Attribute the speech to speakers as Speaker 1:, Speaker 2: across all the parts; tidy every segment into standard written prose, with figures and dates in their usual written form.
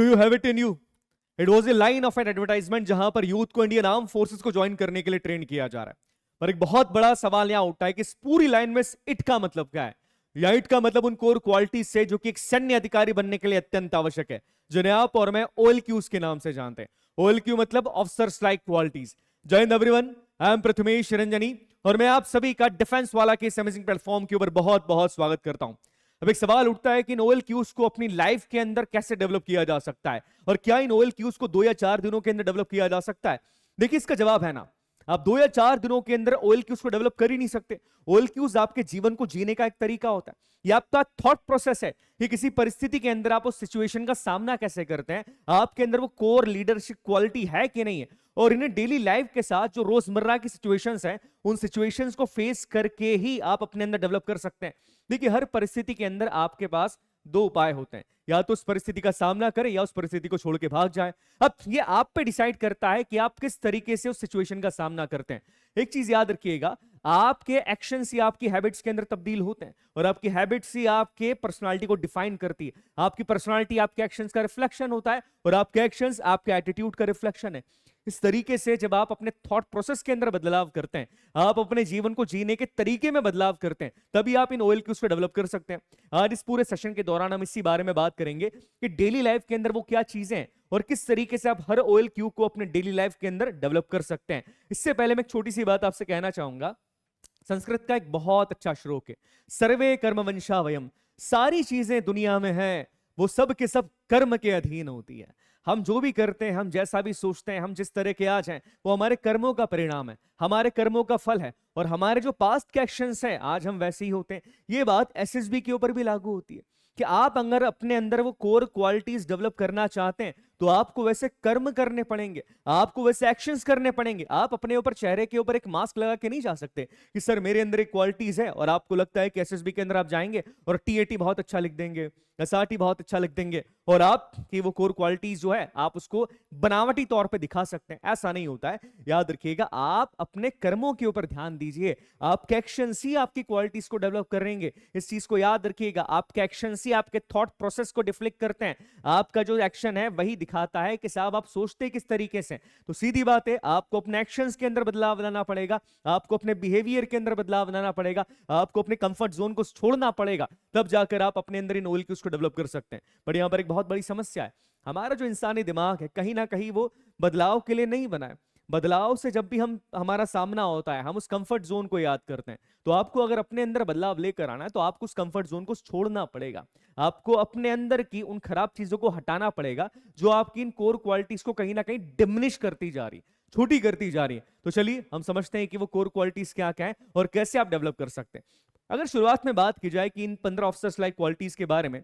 Speaker 1: Do you have it in you? It was a line of an advertisement जहां पर youth को Indian arm forces को join करने के लिए ट्रेन किया जा रहा है। पर एक बहुत बड़ा सवाल यहां उठता है कि इस पूरी लाइन में इट का मतलब क्या है, या इट का मतलब उन कोर क्वालिटीज से जो कि एक सैन्य अधिकारी बनने के लिए अत्यंत आवश्यक है, जिन्हें आप और मैं OLQs के नाम से जानते हैं। OLQ मतलब officers like qualities. Jai Hind everyone, I am Prathamesh Ranjani और मैं आप सभी का डिफेंस वाला के इस अमेजिंग प्लेटफॉर्म के ऊपर बहुत बहुत स्वागत करता हूं। अब एक सवाल उठता है कि इन OLQs को अपनी लाइफ के अंदर कैसे डेवलप किया जा सकता है, और क्या इन OLQs को 2 या 4 दिनों के अंदर डेवलप किया जा सकता है? देखिए, इसका जवाब है ना। आप 2 या 4 दिनों के अंदर OLQs को डेवलप कर ही नहीं सकते। OLQs आपके जीवन को जीने का एक तरीका होता है, यह आपका थॉट प्रोसेस है कि किसी परिस्थिति के अंदर आप उस सिचुएशन का सामना कैसे करते हैं, आपके अंदर वो कोर लीडरशिप क्वालिटी है कि नहीं है, और इन्हें डेली लाइफ के साथ जो रोजमर्रा की सिचुएशंस हैं, उन सिचुएशंस को फेस करके ही आप अपने अंदर डेवलप कर सकते हैं। देखिए, हर परिस्थिति के अंदर आपके पास 2 उपाय होते हैं, या तो उस परिस्थिति का सामना करें या उस परिस्थिति को छोड़ के भाग जाए। अब ये आप पे डिसाइड करता है कि आप किस तरीके से उस सिचुएशन का सामना करते हैं। एक चीज याद रखिएगा, आपके एक्शंस ही आपकी हैबिट्स के अंदर तब्दील होते हैं, और आपकी हैबिट्स ही आपके पर्सनालिटी को डिफाइन करती है। आपकी पर्सनालिटी आपके एक्शंस का रिफ्लेक्शन होता है, और आपके एक्शंस आपके एटीट्यूड का रिफ्लेक्शन है। इस तरीके से जब आप अपने थॉट प्रोसेस के अंदर बदलाव करते हैं, आप अपने जीवन को जीने के तरीके में बदलाव करते हैं, तभी आप इन OLQs को डेवलप कर सकते हैं। आज इस पूरे सेशन के दौरान हम इसी बारे में बात करेंगे कि डेली लाइफ के अंदर वो क्या चीजें हैं और किस तरीके से आप हर OLQ को अपने डेली लाइफ के अंदर डेवलप कर सकते हैं। इससे पहले मैं एक छोटी सी बात आपसे कहना चाहूंगा। संस्कृत का एक बहुत अच्छा श्लोक है, सर्वे कर्म वंशा वयम। सारी चीजें दुनिया में हैं, वो सब के सब कर्म के अधीन होती है। हम जो भी करते हैं, हम जैसा भी सोचते हैं, हम जिस तरह के आज हैं, वो हमारे कर्मों का परिणाम है, हमारे कर्मों का फल है, और हमारे जो पास्ट के एक्शंस हैं, आज हम वैसे ही होते हैं। ये बात SSB के ऊपर भी लागू होती है कि आप अगर अपने अंदर वो कोर क्वालिटीज डेवलप करना चाहते हैं, तो आपको वैसे कर्म करने पड़ेंगे, आपको वैसे एक्शंस करने पड़ेंगे। आप अपने ऊपर, चेहरे के ऊपर एक मास्क लगा के नहीं जा सकते कि सर मेरे अंदर एक क्वालिटीज है, और आपको लगता है कि SSB के अंदर आप जाएंगे और TAT बहुत अच्छा लिख देंगे, SRT बहुत अच्छा लिख देंगे, और आप की वो कोर क्वालिटीज जो है आप उसको बनावटी तौर पे दिखा सकते हैं। ऐसा नहीं होता है। याद रखिएगा, आप अपने कर्मों के ऊपर ध्यान दीजिए, आपके एक्शंस ही आपकी क्वालिटीज को डेवलप करेंगे। इस चीज को याद रखिएगा, आपके एक्शंस ही आपके थॉट प्रोसेस को डिफ्लेक्ट करते हैं। आपका जो एक्शन है वही दिखाता है कि साहब आप सोचते किस तरीके से। तो सीधी बात है, आपको अपने एक्शंस के अंदर बदलाव लाना पड़ेगा, आपको अपने बिहेवियर के अंदर बदलाव लाना पड़ेगा, आपको अपने कंफर्ट जोन को छोड़ना पड़ेगा, तब जाकर आप अपने अंदर इन OLQs को डेवलप कर सकते हैं। पर यहां पर एक बहुत बड़ी समस्या है, हमारा जो इंसानी दिमाग है कहीं ना कहीं वो बदलाव के लिए नहीं बना है। बदलाव से जब भी हमारा सामना होता है, हम उस कंफर्ट जोन को याद करते हैं। तो आपको अगर अपने अंदर बदलाव लेकर आना है, तो आपको उस कंफर्ट जोन को छोड़ना पड़ेगा, आपको अपने अंदर की उन खराब चीजों को हटाना पड़ेगा जो आपकी इन कोर क्वालिटीज को कहीं ना कहीं डिमिनिश करती जा रही, छोटी करती जा रही है। तो चलिए हम समझते हैं कि वो कोर क्वालिटीज क्या क्या है और कैसे आप डेवलप कर सकते हैं। अगर शुरुआत में बात की जाए कि इन 15 ऑफिसर्स लाइक क्वालिटीज के बारे में,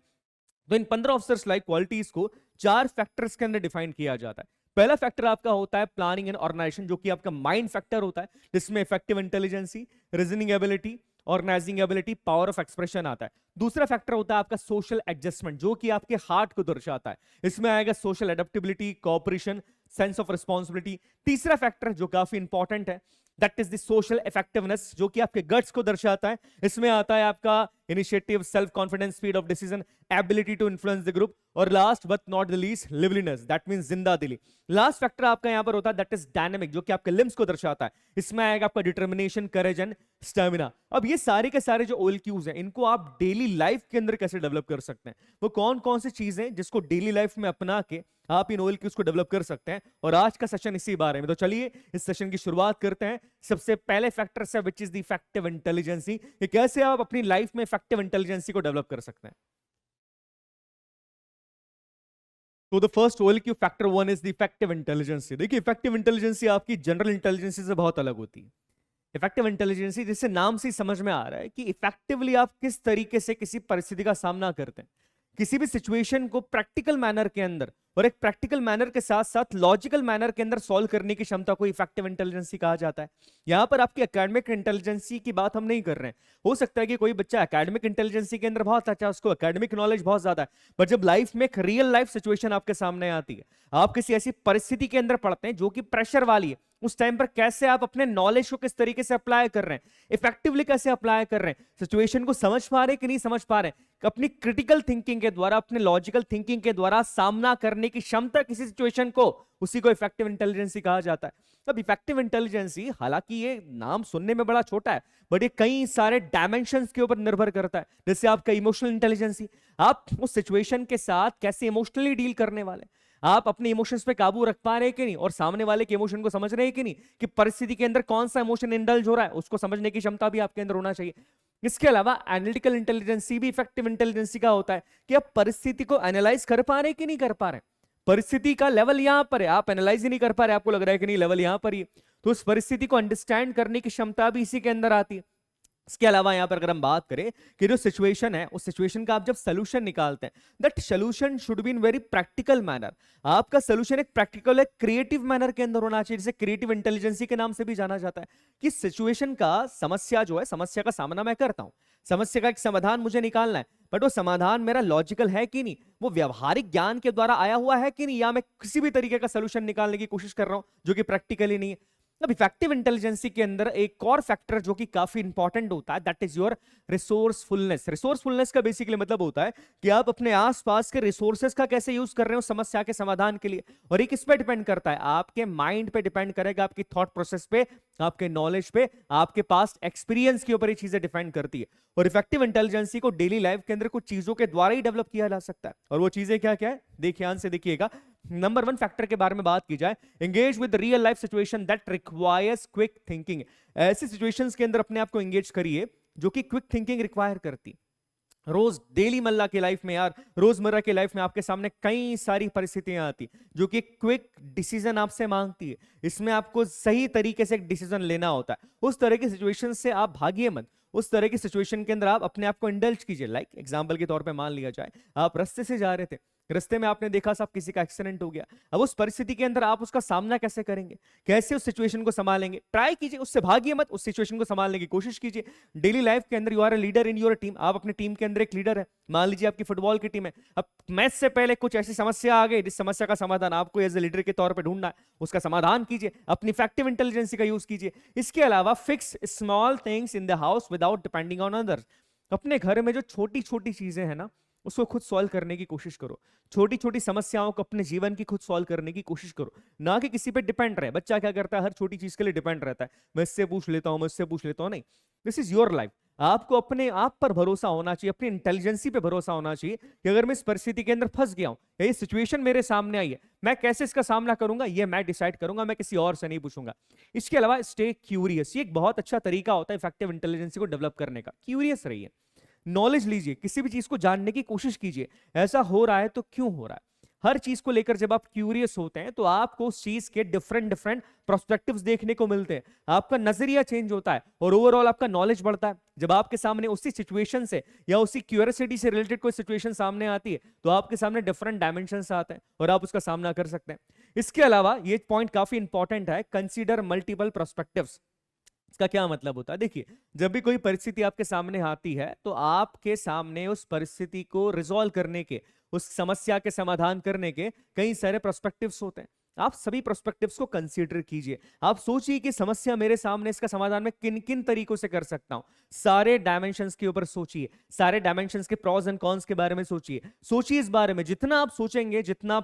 Speaker 1: तो इन 15 ऑफिसर्स लाइक क्वालिटीज को 4 फैक्टर्स के अंदर डिफाइन किया जाता है। पहला फैक्टर आपका होता है प्लानिंग एंड ऑर्गेनाइजेशन, जो कि आपका माइंड फैक्टर होता है, जिसमें effective intelligence, reasoning ability, organising ability, power of expression आता है। दूसरा फैक्टर होता है आपका सोशल एडजस्टमेंट, जो कि आपके हार्ट को दर्शाता है। इसमें आएगा social adaptability, cooperation, sense of responsibility. तीसरा फैक्टर जो काफी इंपॉर्टेंट है, that is the social effectiveness, जो कि आपके गट्स को दर्शाता है। इसमें आता है आपका initiative, self confidence, speed of decision, ability to influence the group, और last but not the least liveliness, that means जिंदा दिली। लास्ट फैक्टर आपका यहां पर होता है दैट इज डायनेमिक, जो कि आपके लिम्स को दर्शाता है। इसमें आएगा आपका डिटर्मिनेशन, करेज एंड स्टेमिना। अब ये सारे के सारे जो OLQs हैं, इनको आप डेली लाइफ के अंदर कैसे डेवलप कर सकते हैं, वो कौन कौन सी चीजें जिसको डेली लाइफ में अपना के आप इन OLQs को डेवलप कर सकते हैं, और आज का सेशन इसी बारे में। तो चलिए इस सेशन की शुरुआत करते हैं। सबसे पहले फैक्टर से which is the effective intelligence, कि कैसे आप अपनी लाइफ में इफेक्टिव इंटेलिजेंसी को डेवलप कर सकते हैं। तो the first OLQ factor 1 is the effective intelligence. देखिए, इफेक्टिव इंटेलिजेंसी आपकी जनरल इंटेलिजेंसी से बहुत अलग होती है। इफेक्टिव इंटेलिजेंसी, जिससे नाम से समझ में आ रहा है कि इफेक्टिवली आप किस तरीके से किसी परिस्थिति का सामना करते हैं, किसी भी सिचुएशन को प्रैक्टिकल मैनर के अंदर, और एक प्रैक्टिकल मैनर के साथ साथ लॉजिकल मैनर के अंदर सॉल्व करने की क्षमता को इफेक्टिव इंटेलिजेंसी कहा जाता है। यहां पर आपकी एकेडमिक इंटेलिजेंसी की बात हम नहीं कर रहे हैं। हो सकता है कि कोई बच्चा एकेडमिक इंटेलिजेंसी के अंदर बहुत अच्छा, उसको एकेडमिक नॉलेज बहुत ज्यादा है, बट जब लाइफ में एक रियल लाइफ सिचुएशन आपके सामने आती है, आप किसी ऐसी परिस्थिति के अंदर पड़ते हैं जो कि प्रेशर वाली है, उस टाइम पर कैसे आप अपने नॉलेज को किस तरीके से अप्लाई कर रहे हैं, इफेक्टिवली कैसे अप्लाई कर रहे हैं, सिचुएशन को समझ पा रहे हैं कि नहीं समझ पा रहे हैं, अपनी क्रिटिकल थिंकिंग के द्वारा, अपने लॉजिकल थिंकिंग के द्वारा सामना करने करने की क्षमता किसी सिचुएशन को, उसी को इफेक्टिव इंटेलिजेंसी कहा जाता है। अब इफेक्टिव इंटेलिजेंसी, हालांकि ये नाम सुनने में बड़ा छोटा है, बट ये कई सारे डायमेंशंस के ऊपर निर्भर करता है। जैसे आपका इमोशनल इंटेलिजेंसी, आप उस सिचुएशन के साथ कैसे इमोशनली डील करने वाले, आप अपने इमोशंस पे काबू रख पा रहे हैं कि नहीं, और सामने वाले के इमोशन को समझ रहे हैं कि नहीं, कि परिस्थिति के अंदर कौन सा इमोशन इंडल्ज हो रहा है, उसको समझने की क्षमता भी आपके अंदर होना चाहिए। इसके अलावा एनालिटिकल इंटेलिजेंसी भी इफेक्टिव इंटेलिजेंसी का होता है कि आप परिस्थिति को एनालाइज कर पा रहे हैं कि नहीं कर पा रहे। परिस्थिति का लेवल यहां पर है, आप एनालाइज ही नहीं कर पा रहे, आपको लग रहा है कि नहीं लेवल यहां पर ही, तो उस परिस्थिति को अंडरस्टैंड करने की क्षमता भी इसी के अंदर आती है। इसके अलावा यहां पर अगर हम बात करें कि जो सिचुएशन है, उस सिचुएशन का आप जब सोल्यूशन निकालते हैं, that solution should be in very practical manner. आपका सोल्यूशन एक प्रैक्टिकल, एक क्रिएटिव मैनर के अंदर होना चाहिए, जिसे क्रिएटिव इंटेलिजेंसी के नाम से भी जाना जाता है। कि सिचुएशन का, समस्या जो है, समस्या का सामना मैं करता हूं, समस्या का एक समाधान मुझे निकालना है, बट वो समाधान मेरा लॉजिकल है कि नहीं, वो व्यवहारिक ज्ञान के द्वारा आया हुआ है कि नहीं, या मैं किसी भी तरीके का सोल्यूशन निकालने की कोशिश कर रहा हूं जो कि प्रैक्टिकली नहीं है। अब इफेक्टिव इंटेलिजेंसी के अंदर एक और फैक्टर जो कि काफी इंपॉर्टेंट होता है, that is your resourcefulness. Resourcefulness का बेसिकली मतलब होता है कि आप अपने आसपास के रिसोर्सेस का कैसे यूज कर रहे हो समस्या के समाधान के लिए। और ये किस पे डिपेंड करता है, आपके माइंड पे डिपेंड करेगा, आपकी थॉट प्रोसेस पे, आपके नॉलेज पे, आपके पास्ट एक्सपीरियंस के ऊपर ये चीजें डिपेंड करती है। और इफेक्टिव इंटेलिजेंसी को डेली लाइफ के अंदर कुछ चीजों के द्वारा ही डेवलप किया जा सकता है। और वो चीजें क्या क्या है, देखिए ध्यान से देखिएगा। नंबर 1 फैक्टर के बारे में बात की जाए, engage with real life situation that requires quick thinking. ऐसी सिचुएशंस के अंदर अपने आप को एंगेज करिए जो कि क्विक थिंकिंग रिक्वायर करती। रोज डेली मल्ला की लाइफ में यार, रोजमर्रा की लाइफ में आपके सामने कई सारी परिस्थितियां आती जो कि क्विक डिसीजन आपसे मांगती है। इसमें आपको सही तरीके से एक डिसीजन लेना होता है। उस तरह की सिचुएशन से आप भागिए मत, उस तरह की सिचुएशन के अंदर आप अपने आप को इंडल्ज कीजिए। लाइक एग्जांपल के तौर पे मान लिया जाए, आप रास्ते से जा रहे थे, रास्ते में आपने देखा साहब किसी का एक्सीडेंट हो गया। अब उस परिस्थिति के अंदर आप उसका सामना कैसे करेंगे, कैसे उस सिचुएशन को संभालेंगे, ट्राई कीजिए, उससे भागिए मत, उस सिचुएशन को संभालने की कोशिश कीजिए। डेली लाइफ के अंदर you are a leader in your team, आप अपनी टीम के अंदर एक लीडर है। मान लीजिए आपकी फुटबॉल की टीम है, अब मैच से पहले कुछ ऐसी समस्या आ गई जिस समस्या का समाधान आपको एज ए लीडर के तौर पर ढूंढना है, उसका समाधान कीजिए, अपनी इफेक्टिव इंटेलिजेंसी का यूज कीजिए। इसके अलावा fix small things in the house without depending on others. अपने घर में जो छोटी छोटी चीजें हैं ना, उसको खुद सॉल्व करने की कोशिश करो। छोटी छोटी समस्याओं को अपने जीवन की खुद सॉल्व करने की कोशिश करो, ना कि किसी पे डिपेंड रहे। बच्चा क्या करता है, हर छोटी चीज के लिए डिपेंड रहता है, मैं इससे पूछ लेता हूं, मैं इससे पूछ लेता हूं। नहीं, दिस इज योर लाइफ। आपको अपने आप पर भरोसा होना चाहिए, अपनी इंटेलिजेंसी पे भरोसा होना चाहिए कि अगर मैं इस परिस्थिति के अंदर फंस गया हूं, या ये सिचुएशन मेरे सामने आई है, मैं कैसे इसका सामना करूंगा ये मैं डिसाइड करूंगा, मैं किसी और से नहीं पूछूंगा। इसके अलावा स्टे क्यूरियस, ये एक बहुत अच्छा तरीका होता है इफेक्टिव इंटेलिजेंसी को डेवलप करने का। क्यूरियस रहिए, नॉलेज लीजिए, किसी भी चीज को जानने की कोशिश कीजिए, ऐसा हो रहा है तो क्यों हो रहा है। हर चीज को लेकर जब आप क्यूरियस होते हैं तो आपको उस चीज के डिफरेंट डिफरेंट प्रोस्पेक्टिव्स देखने को मिलते हैं, आपका नजरिया चेंज होता है और ओवरऑल आपका नॉलेज बढ़ता है। जब आपके सामने उसी सिचुएशन से या उसी क्यूरियोसिटी से रिलेटेड कोई सिचुएशन सामने आती है तो आपके सामने डिफरेंट डायमेंशंस आते हैं और आप उसका सामना कर सकते हैं। इसके अलावा ये पॉइंट काफी इंपॉर्टेंट है, कंसीडर मल्टीपल प्रोस्पेक्टिव्स। इसका क्या मतलब होता है, देखिए जब भी कोई परिस्थिति आपके सामने आती है तो आपके सामने उस परिस्थिति को रिजॉल्व करने के, उस समस्या के समाधान करने के कई सारे पर्सपेक्टिव्स होते हैं। आप सभी पर्सपेक्टिव्स को कंसीडर कीजिए, आप सोचिए कि समस्या मेरे सामने, इसका समाधान मैं किन किन तरीकों से कर सकता हूं। सारे डायमेंशंस के ऊपर सोचिए, सारे डायमेंशंस के प्रॉस एंड कॉन्स के बारे में सोचिए इस बारे में। जितना आप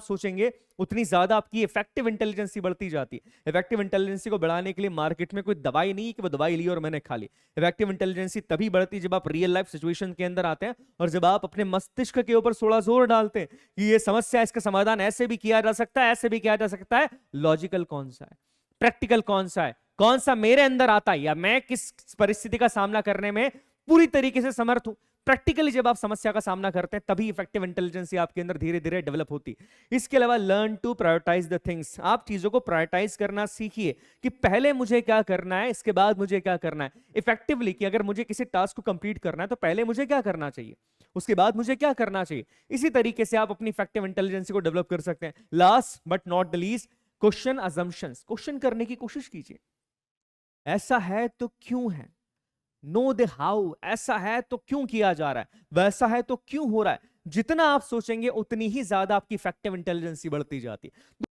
Speaker 1: सोचेंगे उतनी ज्यादा आपकी इफेक्टिव इंटेलिजेंसी बढ़ती जाती है। इफेक्टिव इंटेलिजेंसी को बढ़ाने के लिए मार्केट में कोई दवाई नहीं है कि वो दवाई ली और मैंने खा ली। इफेक्टिव इंटेलिजेंसी तभी बढ़ती है जब आप रियल लाइफ सिचुएशन के अंदर आते हैं और जब आप अपने मस्तिष्क के ऊपर थोड़ा जोर डालते हैं कि ये समस्या, इसका समाधान ऐसे भी किया जा सकता है, ऐसे भी किया जा सकता है। लॉजिकल कौन सा है, प्रैक्टिकल कौन सा है, कौन सा मेरे अंदर आता है, या मैं किस परिस्थिति का सामना करने में पूरी तरीके से समर्थ हूं। प्रैक्टिकली जब आप समस्या का सामना करते हैं तभी इफेक्टिव इंटेलिजेंसी आपके अंदर धीरे धीरे डेवलप होती है। इसके अलावा learn to prioritise the things. आप चीजों को प्रायोरिटाइज करना सीखिए कि पहले मुझे क्या करना है, इसके बाद मुझे क्या करना है। इफेक्टिवली कि अगर मुझे किसी टास्क को कंप्लीट करना है तो पहले मुझे क्या करना चाहिए, उसके बाद मुझे क्या करना चाहिए। इसी तरीके से आप अपनी इफेक्टिव इंटेलिजेंसी को डेवलप कर सकते हैं। Last but not the least, question assumptions. Question करने की कोशिश कीजिए, ऐसा है तो क्यों है, नो द हाउ, ऐसा है तो क्यों किया जा रहा है, वैसा है तो क्यों हो रहा है। जितना आप सोचेंगे उतनी ही ज्यादा आपकी इफेक्टिव इंटेलिजेंसी बढ़ती जाती है।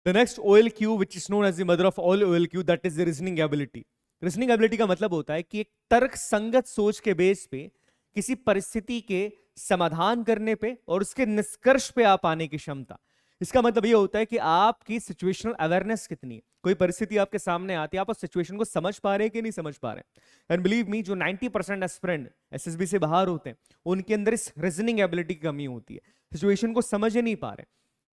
Speaker 1: The next OLQ which is known as the mother of all OLQ, that is the reasoning ability। Reasoning ability का मतलब होता है कि एक तर्क संगत सोच के बेस पे किसी परिस्थिति के समाधान करने पे और उसके निष्कर्ष पे आप आने की क्षमता। इसका मतलब ये होता है कि आपकी सिचुएशनल अवेयरनेस कितनी है। कोई परिस्थिति आपके सामने आती है, आप उस सिचुएशन को समझ पा रहे हैं कि नहीं समझ पा रहे हैं। एंड बिलीव मी, जो 90% एस्पिरेंट एसएसबी से बाहर होते हैं, उनके अंदर इस रीजनिंग एबिलिटी की कमी होती है। सिचुएशन को समझ ही नहीं पा रहे,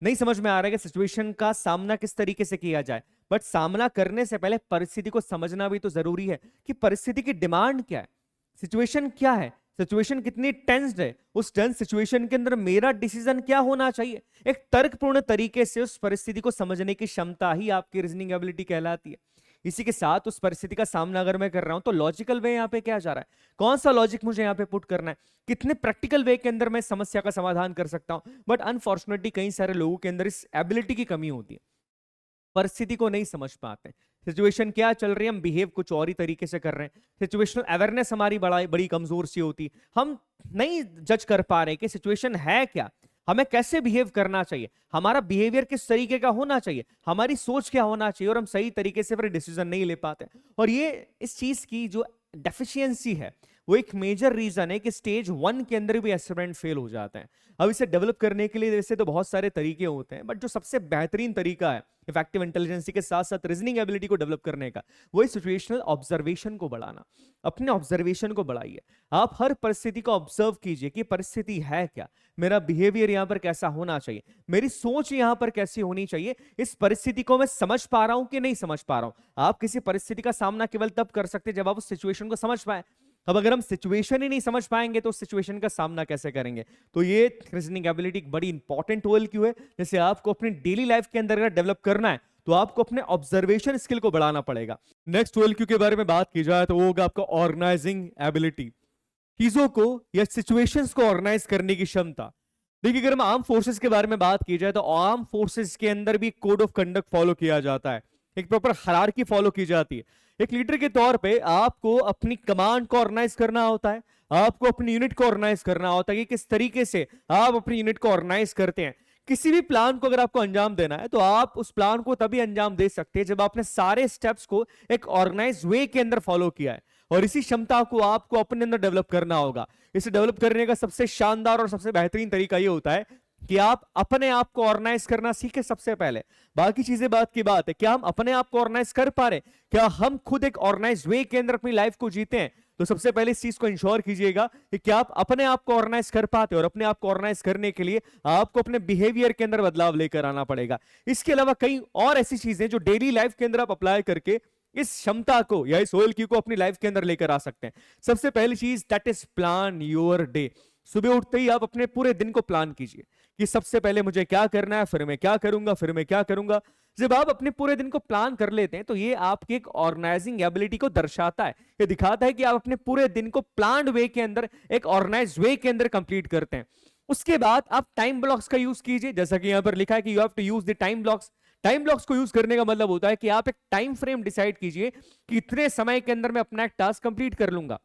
Speaker 1: नहीं समझ में आ रहा है कि सिचुएशन का सामना किस तरीके से किया जाए। बट सामना करने से पहले परिस्थिति को समझना भी तो जरूरी है कि परिस्थिति की डिमांड क्या है, सिचुएशन क्या है, सिचुएशन कितनी टेंस्ड है, उस टेंस सिचुएशन के अंदर मेरा डिसीजन क्या होना चाहिए। एक तर्कपूर्ण तरीके से उस परिस्थिति को समझने की क्षमता ही आपकी रीजनिंग एबिलिटी कहलाती है। इसी के साथ उस परिस्थिति का सामना अगर मैं कर रहा हूं तो लॉजिकल वे यहाँ पे क्या जा रहा है, कौन सा लॉजिक मुझे यहाँ पे पुट करना है, कितने प्रैक्टिकल वे के अंदर मैं समस्या का समाधान कर सकता हूं। बट अनफॉर्चुनेटली कई सारे लोगों के अंदर इस एबिलिटी की कमी होती है, परिस्थिति को नहीं समझ पाते। सिचुएशन क्या चल रही है, हम बिहेव कुछ और ही तरीके से कर रहे हैं। सिचुएशनल अवेयरनेस हमारी बड़ी कमजोर सी होती है, हम नहीं जज कर पा रहे कि सिचुएशन है क्या, हमें कैसे बिहेव करना चाहिए, हमारा बिहेवियर किस तरीके का होना चाहिए, हमारी सोच क्या होना चाहिए, और हम सही तरीके से फिर डिसीजन नहीं ले पाते। और ये इस चीज की जो डेफिशिएंसी है वो एक मेजर रीजन है कि स्टेज 1 के अंदर भी एस्पिरेंट फेल हो जाते हैं। अब इसे डेवलप करने के लिए वैसे तो बहुत सारे तरीके होते हैं, बट जो सबसे बेहतरीन तरीका है इफेक्टिव इंटेलिजेंसी के साथ साथ रीजनिंग एबिलिटी को डेवलप करने का, वही सिचुएशनल ऑब्जर्वेशन को बढ़ाना। अपने ऑब्जर्वेशन को बढ़ाइए, आप हर परिस्थिति को ऑब्जर्व कीजिए कि परिस्थिति है क्या, मेरा बिहेवियर यहां पर कैसा होना चाहिए, मेरी सोच यहां पर कैसी होनी चाहिए, इस परिस्थिति को मैं समझ पा रहा हूं कि नहीं समझ पा रहा हूं। आप किसी परिस्थिति का सामना केवल तब कर सकते जब आप उस सिचुएशन को समझ पाए। अब अगर हम सिचुएशन ही नहीं समझ पाएंगे तो उस सिचुएशन का सामना कैसे करेंगे। तो ये रीजनिंग एबिलिटी एक बड़ी इंपॉर्टेंट टूल क्यों है, जैसे आपको अपनी डेली लाइफ के अंदर अगर डेवलप करना है तो आपको अपने ऑब्जर्वेशन स्किल को बढ़ाना पड़ेगा। नेक्स्ट टूल क्यू के बारे में बात की जाए तो वो होगा आपका ऑर्गेनाइजिंग एबिलिटी, चीजों को या सिचुएशंस को ऑर्गेनाइज करने की क्षमता। देखिए, अगर हम आर्म फोर्सेस के बारे में बात की जाए तो आर्म फोर्सेस के अंदर भी कोड ऑफ कंडक्ट फॉलो किया जाता है, एक प्रॉपर हायरार्की फॉलो की जाती है। एक लीडर के तौर पे आपको अपनी कमांड को ऑर्गेनाइज करना होता है, आपको अपनी यूनिट को ऑर्गेनाइज करना होता है कि किस तरीके से आप अपनी यूनिट को ऑर्गेनाइज करते हैं। किसी भी प्लान को अगर आपको अंजाम देना है तो आप उस प्लान को तभी अंजाम दे सकते हैं जब आपने सारे स्टेप्स को एक ऑर्गेनाइज वे के अंदर फॉलो किया है। और इसी क्षमता को आपको अपने अंदर डेवलप करना होगा। इसे डेवलप करने का सबसे शानदार और सबसे बेहतरीन तरीका यह होता है कि आप अपने आप को ऑर्गेनाइज करना सीखे सबसे पहले। बाकी चीजें बात की बात है, क्या हम अपने आप को ऑर्गेनाइज कर पा रहे, क्या हम खुद एक ऑर्गेनाइज वे के अंदर अपनी लाइफ को जीते हैं। तो सबसे पहले इस चीज को इंश्योर कीजिएगा कि क्या आप अपने आप को ऑर्गेनाइज कर पाते हैं। और अपने आप को ऑर्गेनाइज करने के लिए आपको अपने बिहेवियर के अंदर बदलाव लेकर आना पड़ेगा। इसके अलावा कई और ऐसी चीजें जो डेली लाइफ के अंदर आप अप्लाई करके इस क्षमता को या इस OLQ को अपनी लाइफ के अंदर लेकर आ सकते हैं। सबसे पहली चीज that is plan your day. सुबह उठते ही आप अपने पूरे दिन को प्लान कीजिए कि सबसे पहले मुझे क्या करना है, फिर मैं क्या करूंगा, फिर मैं क्या करूंगा। जब आप अपने पूरे दिन को प्लान कर लेते हैं तो ये आपकी एक ऑर्गेनाइजिंग एबिलिटी को दर्शाता है, ये दिखाता है कि आप अपने पूरे दिन को प्लान्ड वे के अंदर, एक ऑर्गेनाइज वे के अंदर कंप्लीट करते हैं। उसके बाद आप टाइम ब्लॉक्स का यूज कीजिए, जैसा कि यहां पर लिखा है कि you have to use the time blocks. Time blocks को यूज करने का मतलब होता है कि आप एक टाइम फ्रेम डिसाइड कीजिए कि इतने समय के अंदर मैं अपना एक टास्क कंप्लीट कर लूंगा।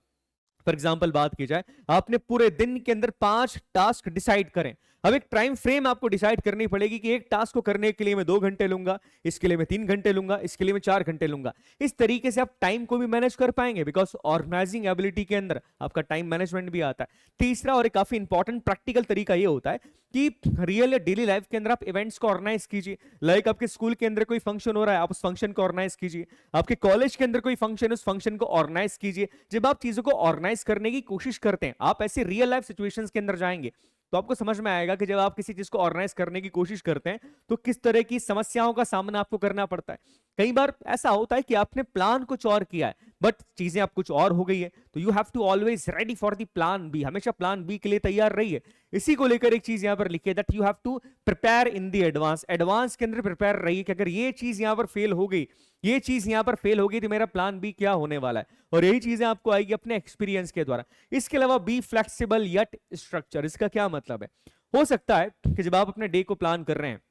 Speaker 1: फॉर एग्जाम्पल बात की जाए, आपने पूरे दिन के अंदर 5 टास्क डिसाइड करें। अब एक टाइम फ्रेम आपको डिसाइड करनी पड़ेगी कि एक टास्क को करने के लिए मैं 2 घंटे लूंगा, इसके लिए मैं 3 घंटे लूंगा, इसके लिए मैं 4 घंटे लूंगा। इस तरीके से आप टाइम को भी मैनेज कर पाएंगे, बिकॉज ऑर्गेनाइजिंग एबिलिटी के अंदर आपका टाइम मैनेजमेंट भी आता है। तीसरा और एक काफी इंपॉर्टेंट प्रैक्टिकल तरीका यह होता है कि रियल या डेली लाइफ के अंदर आप इवेंट्स को ऑर्गेनाइज कीजिए। लाइक आपके स्कूल के अंदर कोई फंक्शन हो रहा है, आप उस फंक्शन को ऑर्गेनाइज कीजिए। आपके कॉलेज के अंदर कोई फंक्शन है, उस फंक्शन को ऑर्गेनाइज कीजिए। जब आप चीजों को ऑर्गेनाइज करने की कोशिश करते हैं, आप ऐसे रियल लाइफ सिचुएशंस के अंदर जाएंगे तो आपको समझ में आएगा कि जब आप किसी चीज को ऑर्गेनाइज करने की कोशिश करते हैं तो किस तरह की समस्याओं का सामना आपको करना पड़ता है। कई बार ऐसा होता है कि आपने प्लान कुछ और किया है बट चीजें अब कुछ और हो गई है, तो you have to always ready for the plan B. हमेशा प्लान बी के लिए तैयार रहिए। इसी को लेकर एक चीज यहां पर लिखिए that you have to prepare in the advance. Advance के अंदर प्रिपेयर रहिए कि अगर ये चीज यहां पर फेल हो गई, ये चीज यहां पर फेल हो गई तो मेरा प्लान बी क्या होने वाला है। और यही चीजें आपको आएगी अपने एक्सपीरियंस के द्वारा। इसके अलावा बी फ्लेक्सिबल यट स्ट्रक्चर। इसका क्या मतलब है, हो सकता है कि जब आप अपने डे को प्लान कर रहे हैं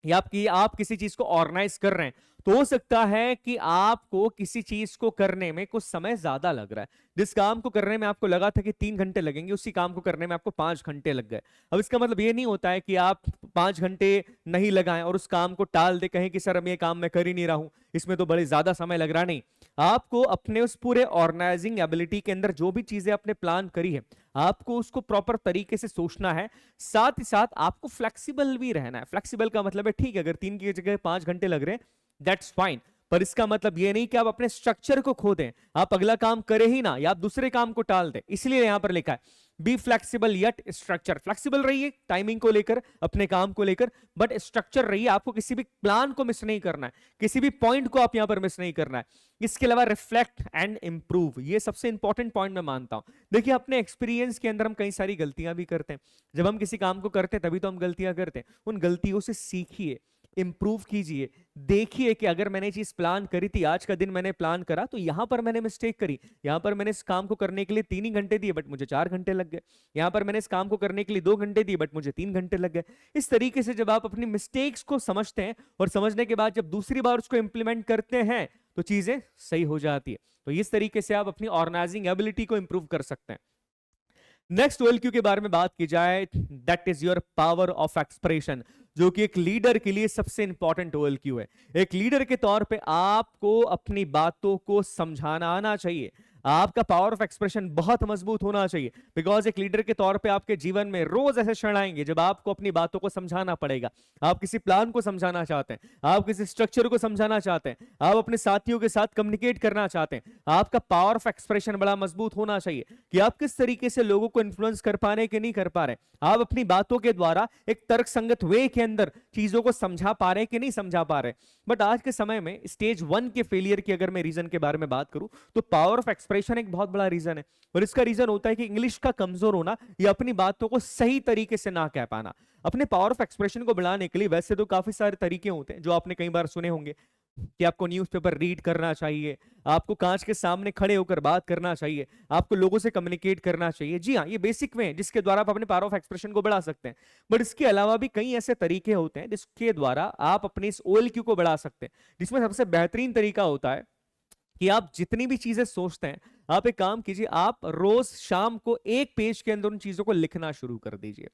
Speaker 1: या आप किसी चीज को ऑर्गेनाइज कर रहे हैं तो हो सकता है कि आपको किसी चीज को करने में कुछ समय ज्यादा लग रहा है। जिस काम को करने में आपको लगा था कि 3 घंटे लगेंगे, उसी काम को करने में आपको 5 घंटे लग गए। अब इसका मतलब ये नहीं होता है कि आप 5 घंटे नहीं लगाएं और उस काम को टाल दे, कहें कि सर अब ये काम मैं कर ही नहीं रहा हूं, इसमें तो बड़े ज्यादा समय लग रहा। नहीं, आपको अपने उस पूरे ऑर्गेनाइजिंग एबिलिटी के अंदर जो भी चीजें आपने प्लान करी है, आपको उसको प्रॉपर तरीके से सोचना है। साथ ही साथ आपको फ्लेक्सिबल भी रहना है। फ्लेक्सिबल का मतलब है ठीक है, अगर 3 की जगह 5 घंटे लग रहे हैं, दैट्स फाइन, पर इसका मतलब ये नहीं कि आप अपने स्ट्रक्चर को खो दें, आप अगला काम करें ही ना, या आप दूसरे काम को टाल दें। इसलिए यहां पर लिखा है be flexible yet structure. Flexible रहिए टाइमिंग को लेकर, अपने काम को लेकर, बट स्ट्रक्चर रहिए। आपको किसी भी प्लान को मिस नहीं करना है, किसी भी पॉइंट को आप यहां पर मिस नहीं करना है। इसके अलावा रिफ्लेक्ट एंड इंप्रूव, ये सबसे इंपॉर्टेंट पॉइंट मैं मानता हूं। देखिए, अपने एक्सपीरियंस के अंदर हम कई सारी गलतियां भी करते हैं। जब हम किसी काम को करते हैं तभी तो हम गलतियां करते हैं। उन गलतियों से सीखिए, इंप्रूव कीजिए। देखिए कि अगर मैंने चीज प्लान करी थी, आज का दिन मैंने प्लान करा, तो यहां पर मैंने मिस्टेक करी, यहां पर मैंने इस काम को करने के लिए 3 ही घंटे दिए बट मुझे 4 घंटे लग गए, यहां पर मैंने इस काम को करने के लिए 2 घंटे दिए बट मुझे 3 घंटे लग गए। इस तरीके से जब आप अपनी मिस्टेक्स को समझते हैं और समझने के बाद जब दूसरी बार उसको इंप्लीमेंट करते हैं, तो चीजें सही हो जाती है। तो इस तरीके से आप अपनी ऑर्गेनाइजिंग एबिलिटी को इंप्रूव कर सकते हैं। नेक्स्ट OLQ के बारे में बात की जाए, that is your power of expression, जो कि एक लीडर के लिए सबसे इंपॉर्टेंट OLQ है। एक लीडर के तौर पे आपको अपनी बातों को समझाना आना चाहिए। आपका पावर ऑफ एक्सप्रेशन बहुत मजबूत होना चाहिए, बिकॉज एक लीडर के तौर पे आपके जीवन में रोज ऐसे क्षण आएंगे जब आपको अपनी बातों को समझाना पड़ेगा। आप किसी प्लान को समझाना चाहते हैं, आप किसी स्ट्रक्चर को समझाना चाहते हैं, आप अपने साथियों के साथ कम्युनिकेट करना चाहते हैं। आपका पावर ऑफ एक्सप्रेशन बड़ा मजबूत होना चाहिए कि आप किस तरीके से लोगों को इन्फ्लुएंस कर पा रहे हैं कि नहीं कर पा रहे, आप अपनी बातों के द्वारा एक तर्कसंगत वे के अंदर चीजों को समझा पा रहे हैं कि नहीं समझा पा रहे। बट आज के समय में स्टेज 1 के फेलियर की अगर मैं रीजन के बारे में बात करूं, तो पावर ऑफ एक्सप्रेशन एक बहुत बड़ा रीजन है। और इसका रीजन होता है कि इंग्लिश का कमजोर होना या अपनी बातों को सही तरीके से ना कह पाना। अपने पावर ऑफ एक्सप्रेशन को बढ़ाने के लिए वैसे तो काफी सारे तरीके होते हैं जो आपने कई बार सुने होंगे, कि आपको न्यूज़पेपर रीड करना चाहिए, आपको कांच के सामने खड़े होकर बात करना चाहिए, आपको लोगों से कम्युनिकेट करना चाहिए। जी हाँ, ये बेसिक वे हैं जिसके द्वारा आप अपने पावर ऑफ एक्सप्रेशन को बढ़ा सकते हैं। बट इसके अलावा भी कई ऐसे तरीके होते हैं जिसके द्वारा आप अपने इस OLQ को बढ़ा सकते हैं, जिसमें सबसे बेहतरीन तरीका होता है कि आप जितनी भी चीजें सोचते हैं, आप एक काम कीजिए, आप रोज शाम को एक पेज के अंदर उन चीजों को लिखना शुरू कर दीजिए।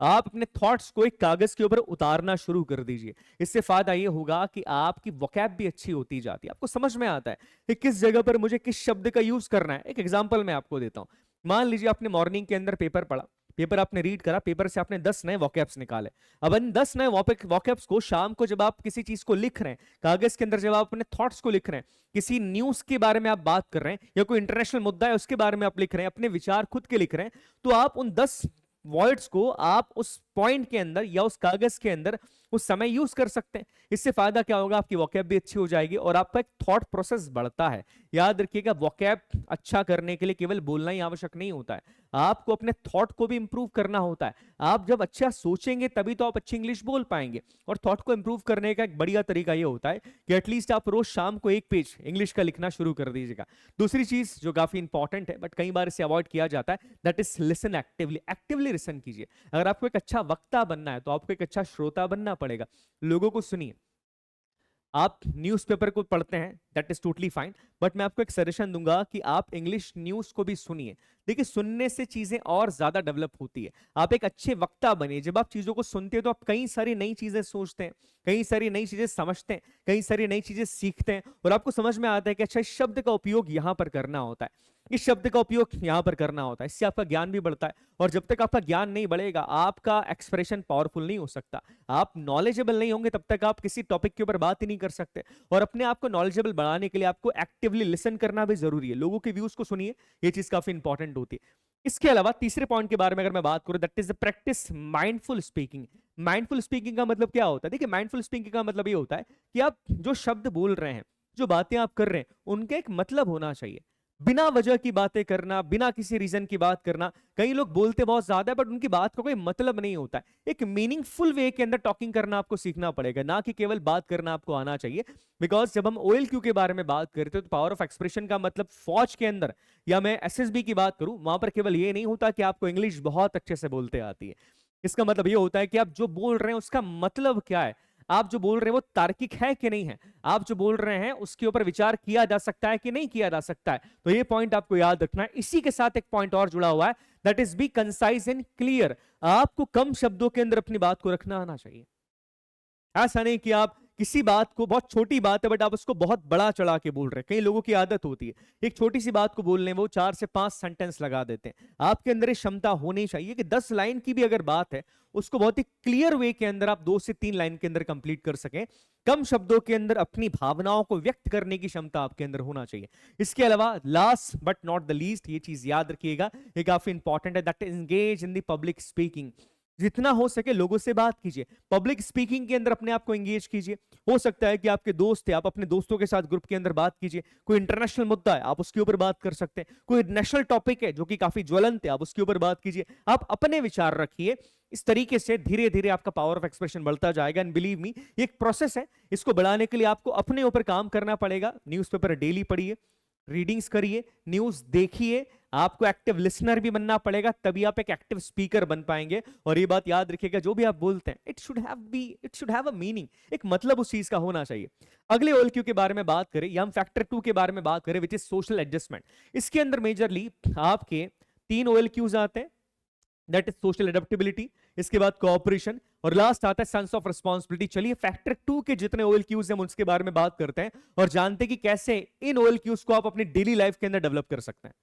Speaker 1: आप अपने थॉट्स को एक कागज के ऊपर उतारना शुरू कर दीजिए। इससे फायदा ये होगा कि आपकी वोकैब भी अच्छी होती जाती है, आपको समझ में आता है कि किस जगह पर मुझे किस शब्द का यूज करना है। एक एग्जांपल मैं आपको देता हूं। मान लीजिए आपने मॉर्निंग के अंदर पेपर पढ़ा, पेपर आपने रीड करा, पेपर से आपने 10 नए वोकैब्स निकाले। अब इन 10 नए वोकैब्स को शाम को जब आप किसी चीज को लिख रहे हैं, कागज के अंदर जब आप अपने थॉट्स को लिख रहे हैं, किसी न्यूज के बारे में आप बात कर रहे हैं या कोई इंटरनेशनल मुद्दा है उसके बारे में आप लिख रहे हैं, अपने विचार खुद के लिख रहे हैं, तो आप उन 10 वर्ड्स को आप उस पॉइंट के अंदर या उस कागज के अंदर उस समय यूज कर सकते हैं। इससे फायदा क्या होगा, आपकी वोकैब भी अच्छी हो जाएगी और आपका एक थॉट प्रोसेस बढ़ता है। याद रखिएगा, वोकैब अच्छा करने के लिए केवल बोलना ही आवश्यक नहीं होता है, आपको अपने थॉट को भी इंप्रूव करना होता है। आप जब अच्छा सोचेंगे तभी तो आप अच्छी इंग्लिश बोल पाएंगे। और थॉट को इंप्रूव करने का एक बढ़िया तरीका यह होता है कि एटलीस्ट आप रोज शाम को एक पेज इंग्लिश का लिखना शुरू कर दीजिएगा। दूसरी चीज जो काफी इंपॉर्टेंट है बट कई बार इसे अवॉइड किया जाता है, that is listen actively. Actively listen कीजिए। अगर आपको एक अच्छा वक्ता बनना है तो आपको एक अच्छा श्रोता बनना पड़ेगा। लोगों को सुनिए। आप न्यूज़पेपर को पढ़ते हैं, that is totally fine, but मैं आपको एक सजेशन दूंगा कि आप इंग्लिश न्यूज़ को भी सुनिए। देखिए, सुनने से चीजें और ज्यादा डेवलप होती है। आप एक अच्छे वक्ता बनिए। जब आप चीजों को सुनते हैं तो आप कई सारी नई चीजें सोचते हैं, कई सारी नई चीजें समझते हैं, कई सारी नई चीजें सीखते हैं और आपको समझ में आता है कि अच्छा, इस शब्द का उपयोग यहां पर करना होता है, इस शब्द का उपयोग यहां पर करना होता है। इससे आपका ज्ञान भी बढ़ता है और जब तक आपका ज्ञान नहीं बढ़ेगा, आपका एक्सप्रेशन पावरफुल नहीं हो सकता। आप नॉलेजेबल नहीं होंगे तब तक आप किसी टॉपिक के ऊपर बात ही नहीं कर सकते। और अपने आप को नॉलेजेबल बढ़ाने के लिए आपको एक्टिवली लिसन करना भी जरूरी है। लोगों के व्यूज को सुनिए, ये चीज काफी इंपॉर्टेंट होती है। इसके अलावा तीसरे पॉइंट के बारे में अगर मैं बात करूं, that is the practice mindful speaking. Mindful speaking का मतलब क्या होता है? देखिए, माइंडफुल स्पीकिंग का मतलब ये होता है कि आप जो शब्द बोल रहे हैं, जो बातें आप कर रहे हैं, उनका एक मतलब होना चाहिए। बिना वजह की बातें करना, बिना किसी रीजन की बात करना, कई लोग बोलते बहुत ज्यादा है बट उनकी बात का कोई मतलब नहीं होता है। एक मीनिंगफुल वे के अंदर टॉकिंग करना आपको सीखना पड़ेगा, ना कि केवल बात करना आपको आना चाहिए। बिकॉज जब हम OLQ के बारे में बात करते हैं तो पावर ऑफ एक्सप्रेशन का मतलब फौज के अंदर या मैं SSB की बात करूं, वहां पर केवल ये नहीं होता कि आपको इंग्लिश बहुत अच्छे से बोलते आती है। इसका मतलब ये होता है कि आप जो बोल रहे हैं उसका मतलब क्या है, आप जो बोल रहे हैं वो तार्किक है कि नहीं है, आप जो बोल रहे हैं उसके ऊपर विचार किया जा सकता है कि नहीं किया जा सकता है। तो ये पॉइंट आपको याद रखना है। इसी के साथ एक पॉइंट और जुड़ा हुआ है, that is B concise and clear. आपको कम शब्दों के अंदर अपनी बात को रखना आना चाहिए। ऐसा नहीं कि आप किसी बात को, बहुत छोटी बात है बट आप उसको बहुत बड़ा चढ़ा के बोल रहे हैं। कई लोगों की आदत होती है एक छोटी सी बात को बोलने में वो 4 से 5 सेंटेंस लगा देते हैं। आपके अंदर ये क्षमता होनी चाहिए कि 10 लाइन की भी अगर बात है उसको बहुत ही क्लियर वे के अंदर आप 2 से 3 लाइन के अंदर कंप्लीट कर सकें। कम शब्दों के अंदर अपनी भावनाओं को व्यक्त करने की क्षमता आपके अंदर होना चाहिए। इसके अलावा last but not the least, ये चीज याद रखिएगा, ये काफी इंपॉर्टेंट है, that engage in the public speaking. जितना हो सके लोगों से बात कीजिए, पब्लिक स्पीकिंग के अंदर अपने आप को एंगेज कीजिए। हो सकता है कि आपके दोस्त है, आप अपने दोस्तों के साथ ग्रुप के अंदर बात कीजिए। कोई इंटरनेशनल मुद्दा है आप उसके ऊपर बात कर सकते हैं, कोई नेशनल टॉपिक है जो कि काफी ज्वलंत है आप उसके ऊपर बात कीजिए। आप अपने विचार रखिए। इस तरीके से धीरे धीरे आपका पावर ऑफ एक्सप्रेशन बढ़ता जाएगा। एंड बिलीव मी, ये एक प्रोसेस है, इसको बढ़ाने के लिए आपको अपने ऊपर काम करना पड़ेगा। न्यूज़पेपर डेली पढ़िए, रीडिंग्स करिए, न्यूज देखिए, आपको एक्टिव लिसनर भी बनना पड़ेगा, तभी आप एक एक्टिव स्पीकर बन पाएंगे। और ये बात याद रखिएगा, जो भी आप बोलते हैं it should have a meaning, एक मतलब उस चीज का होना चाहिए। अगले OLQ के बारे में बात करें या हम फैक्टर 2 के बारे में बात करें, विच इज सोशल एडजस्टमेंट। इसके अंदर मेजरली आपके 3 OLQs आते हैं, दैट इज सोशल एडेप्टेबिलिटी, इसके बाद कोऑपरेशन और लास्ट आता है सेंस ऑफ रिस्पांसिबिलिटी। चलिए फैक्टर 2 के जितने OLQs हैं हम उसके बारे में बात करते हैं और जानते हैं कि कैसे इन OLQs को आप अपनी डेली लाइफ के अंदर डेवलप कर सकते हैं।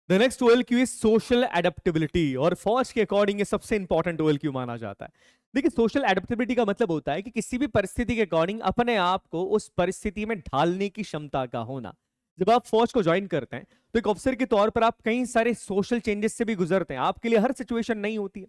Speaker 1: The next OLQ is social adaptability और फौज के अकॉर्डिंग ये सबसे इंपॉर्टेंट OLQ माना जाता है। देखिए सोशल एडेप्टेबिलिटी का मतलब होता है कि किसी भी परिस्थिति के अकॉर्डिंग अपने आप को उस परिस्थिति में ढालने की क्षमता का होना। जब आप फौज को ज्वाइन करते हैं तो एक ऑफिसर के तौर पर आप कई सारे सोशल चेंजेस से भी गुजरते हैं। आपके लिए हर सिचुएशन नहीं होती है,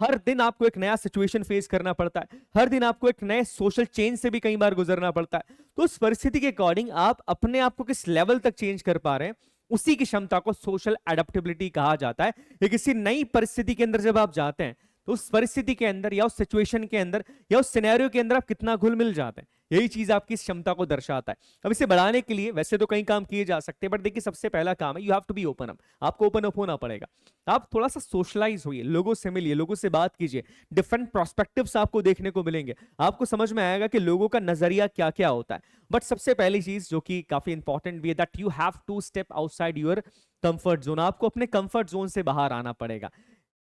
Speaker 1: हर दिन आपको एक नया सिचुएशन फेस करना पड़ता है, हर दिन आपको एक नए सोशल चेंज से भी कई बार गुजरना पड़ता है। तो उस परिस्थिति के अकॉर्डिंग आप अपने आप को किस लेवल तक चेंज कर पा रहे हैं, उसी की क्षमता को सोशल एडेप्टेबिलिटी कहा जाता है। ये किसी नई परिस्थिति के अंदर जब आप जाते हैं तो उस परिस्थिति के अंदर या उस सिचुएशन के अंदर या उस सिनेरियो के अंदर आप कितना घुल मिल जाते हैं, यही चीज आपकी क्षमता को दर्शाता है। अब इसे बढ़ाने के लिए वैसे तो कई काम किए जा सकते हैं, बट देखिए सबसे पहला काम है you have to be open up. आपको ओपन अप होना पड़ेगा। आप थोड़ा सा सोशलाइज होइए, लोगों से मिलिए, लोगों से बात कीजिए, डिफरेंट प्रोस्पेक्टिव्स आपको देखने को मिलेंगे, आपको समझ में आएगा कि लोगों का नजरिया क्या क्या होता है। बट सबसे पहली चीज जो कि काफी इंपॉर्टेंट भी है, that you have to step outside your comfort zone. आपको अपने कंफर्ट जोन से बाहर आना पड़ेगा।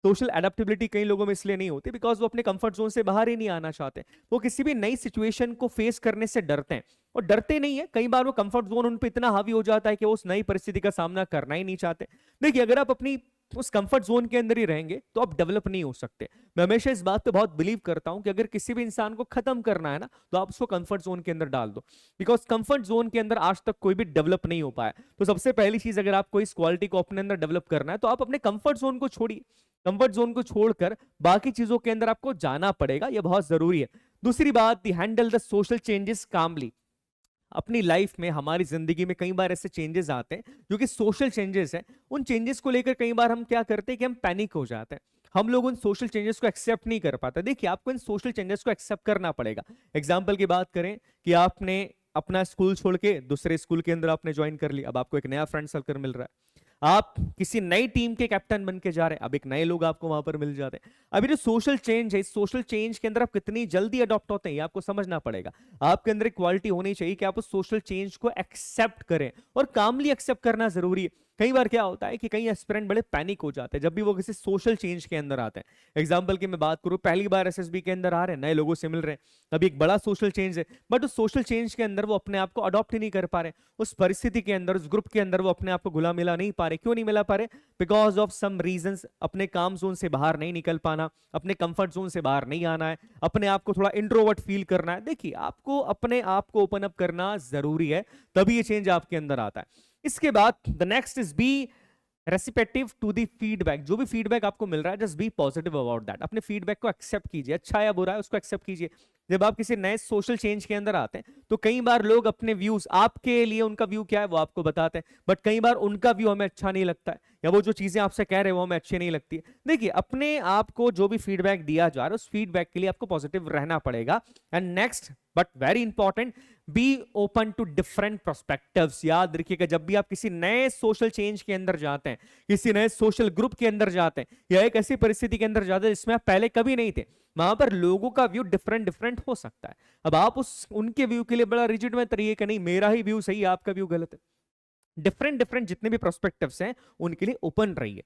Speaker 1: सोशल एडेप्टेबिलिटी कई लोगों में इसलिए नहीं होती बिकॉज वो अपने कंफर्ट जोन से बाहर ही नहीं आना चाहते। वो किसी भी नई सिचुएशन को फेस करने से डरते हैं, और डरते नहीं है, कई बार वो कंफर्ट जोन उन पे इतना हावी हो जाता है कि वो उस नई परिस्थिति का सामना करना ही नहीं चाहते। देखिए अगर आप अपनी उस कंफर्ट जोन के अंदर ही रहेंगे तो आप डेवलप नहीं हो सकते। मैं हमेशा इस बात पे बहुत बिलीव करता हूं कि अगर किसी भी इंसान को खत्म करना है ना तो आप उसको कंफर्ट जोन के अंदर डाल दो, बिकॉज कंफर्ट जोन के अंदर आज तक कोई भी डेवलप नहीं हो पाया। तो सबसे पहली चीज, अगर आपको इस क्वालिटी को अपने अंदर डेवलप करना है तो आप अपने कंफर्ट जोन को छोड़िए। कंफर्ट जोन को छोड़कर बाकी चीजों के अंदर आपको जाना पड़ेगा, यह बहुत जरूरी है। दूसरी बात, दी हैंडल द सोशल चेंजेस कामली। अपनी लाइफ में, हमारी जिंदगी में कई बार ऐसे चेंजेस आते हैं जो कि सोशल चेंजेस हैं। उन चेंजेस को लेकर कई बार हम क्या करते हैं कि हम पैनिक हो जाते हैं, हम लोग उन सोशल चेंजेस को एक्सेप्ट नहीं कर पाते। देखिए आपको इन सोशल चेंजेस को एक्सेप्ट करना पड़ेगा। एग्जाम्पल की बात करें कि आपने अपना स्कूल छोड़ के दूसरे स्कूल के अंदर आपने ज्वाइन कर लिया, अब आपको एक नया फ्रेंड सर्कल मिल रहा है। आप किसी नई टीम के कैप्टन बन के जा रहे हैं, अब एक नए लोग आपको वहां पर मिल जाते हैं। अभी जो सोशल चेंज है, इस सोशल चेंज के अंदर आप कितनी जल्दी अडॉप्ट होते हैं ये आपको समझना पड़ेगा। आपके अंदर एक क्वालिटी होनी चाहिए कि आप उस सोशल चेंज को एक्सेप्ट करें, और कामली एक्सेप्ट करना जरूरी है। कई बार क्या होता है कि कई एस्पिरेंट बड़े पैनिक हो जाते हैं जब भी वो किसी सोशल चेंज के अंदर आते हैं। एग्जांपल की मैं बात करूं, पहली बार एसएसबी के अंदर आ रहे हैं, नए लोगों से मिल रहे हैं, अभी एक बड़ा सोशल चेंज है, बट उस सोशल चेंज के अंदर वो अपने आप को अडॉप्ट ही नहीं कर पा रहे। उस परिस्थिति के अंदर, उस ग्रुप के अंदर वो अपने आप को घुला मिला नहीं पा रहे। क्यों नहीं मिला पा रहे? Because of some reasons. अपने काम जोन से बाहर नहीं निकल पाना, अपने कंफर्ट जोन से बाहर नहीं आना है, अपने आप को थोड़ा इंट्रोवर्ट फील करना है। देखिए आपको अपने आप को ओपन अप करना जरूरी है, तभी ये चेंज आपके अंदर आता है। इसके बाद the next is be receptive to the feedback. जो भी फीडबैक आपको मिल रहा है, just be positive about that. अपने फीडबैक को एक्सेप्ट कीजिए, अच्छा या बुरा है उसको एक्सेप्ट कीजिए। जब आप किसी नए सोशल चेंज के अंदर आते हैं तो कई बार लोग अपने व्यूज, आपके लिए उनका व्यू क्या है वो आपको बताते हैं, बट कई बार उनका व्यू हमें अच्छा नहीं लगता है, या वो जो चीजें आपसे कह रहे हैं वो हमें अच्छी नहीं लगती है। देखिए अपने आप को जो भी फीडबैक दिया जा रहा है उस फीडबैक के लिए आपको पॉजिटिव रहना पड़ेगा। And next but very important, be open to different perspectives. याद रखिएगा जब भी आप किसी नए सोशल चेंज के अंदर जाते हैं, किसी नए सोशल ग्रुप के अंदर जाते हैं, या एक ऐसी परिस्थिति के अंदर जाते हैं जिसमें आप पहले कभी नहीं थे, वहां पर लोगों का व्यू डिफरेंट डिफरेंट हो सकता है। अब आप उनके व्यू के लिए बड़ा रिजिड में तरीके का नहीं, मेरा ही व्यू सही है, आपका व्यू गलत है। डिफरेंट डिफरेंट जितने भी प्रोस्पेक्टिव्स हैं उनके लिए ओपन रहिए,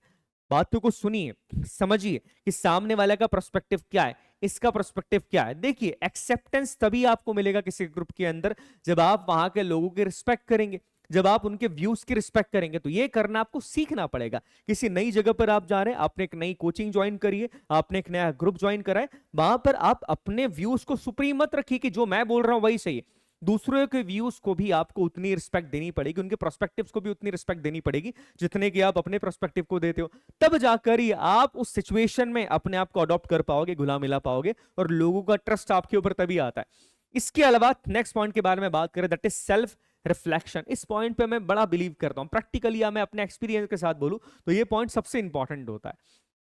Speaker 1: बातों को सुनिए, समझिए कि सामने वाले का प्रोस्पेक्टिव क्या है, इसका प्रोस्पेक्टिव क्या है। देखिए, एक्सेप्टेंस तभी आपको मिलेगा किसी ग्रुप के अंदर जब आप वहां के लोगों की रिस्पेक्ट करेंगे, जब आप उनके व्यूज की रिस्पेक्ट करेंगे। तो ये करना आपको सीखना पड़ेगा। किसी नई जगह पर आप जा रहे हैं, आपने एक नई कोचिंग ज्वाइन करी है, आपने एक नया ग्रुप ज्वाइन करा है, वहां पर आप अपने व्यूज को सुप्रीम मत रखिए कि जो मैं बोल रहा हूं वही सही है। दूसरों के व्यूज को भी आपको उतनी रिस्पेक्ट देनी पड़ेगी, उनके प्रोस्पेक्टिव्स को भी उतनी रिस्पेक्ट देनी पड़ेगी जितने कि आप अपने प्रोस्पेक्टिव को देते हो। तब जाकर ही आप उस सिचुएशन में अपने आप को अडॉप्ट कर पाओगे, घुला मिला पाओगे, और लोगों का ट्रस्ट आपके ऊपर तभी आता है। इसके अलावा नेक्स्ट पॉइंट के बारे में बात करें, दैट इज सेल्फ रिफ्लेक्शन। इस पॉइंट पे मैं बड़ा बिलीव करता हूं, प्रैक्टिकली या मैं अपने एक्सपीरियंस के साथ बोलूं तो ये पॉइंट सबसे इंपॉर्टेंट होता है।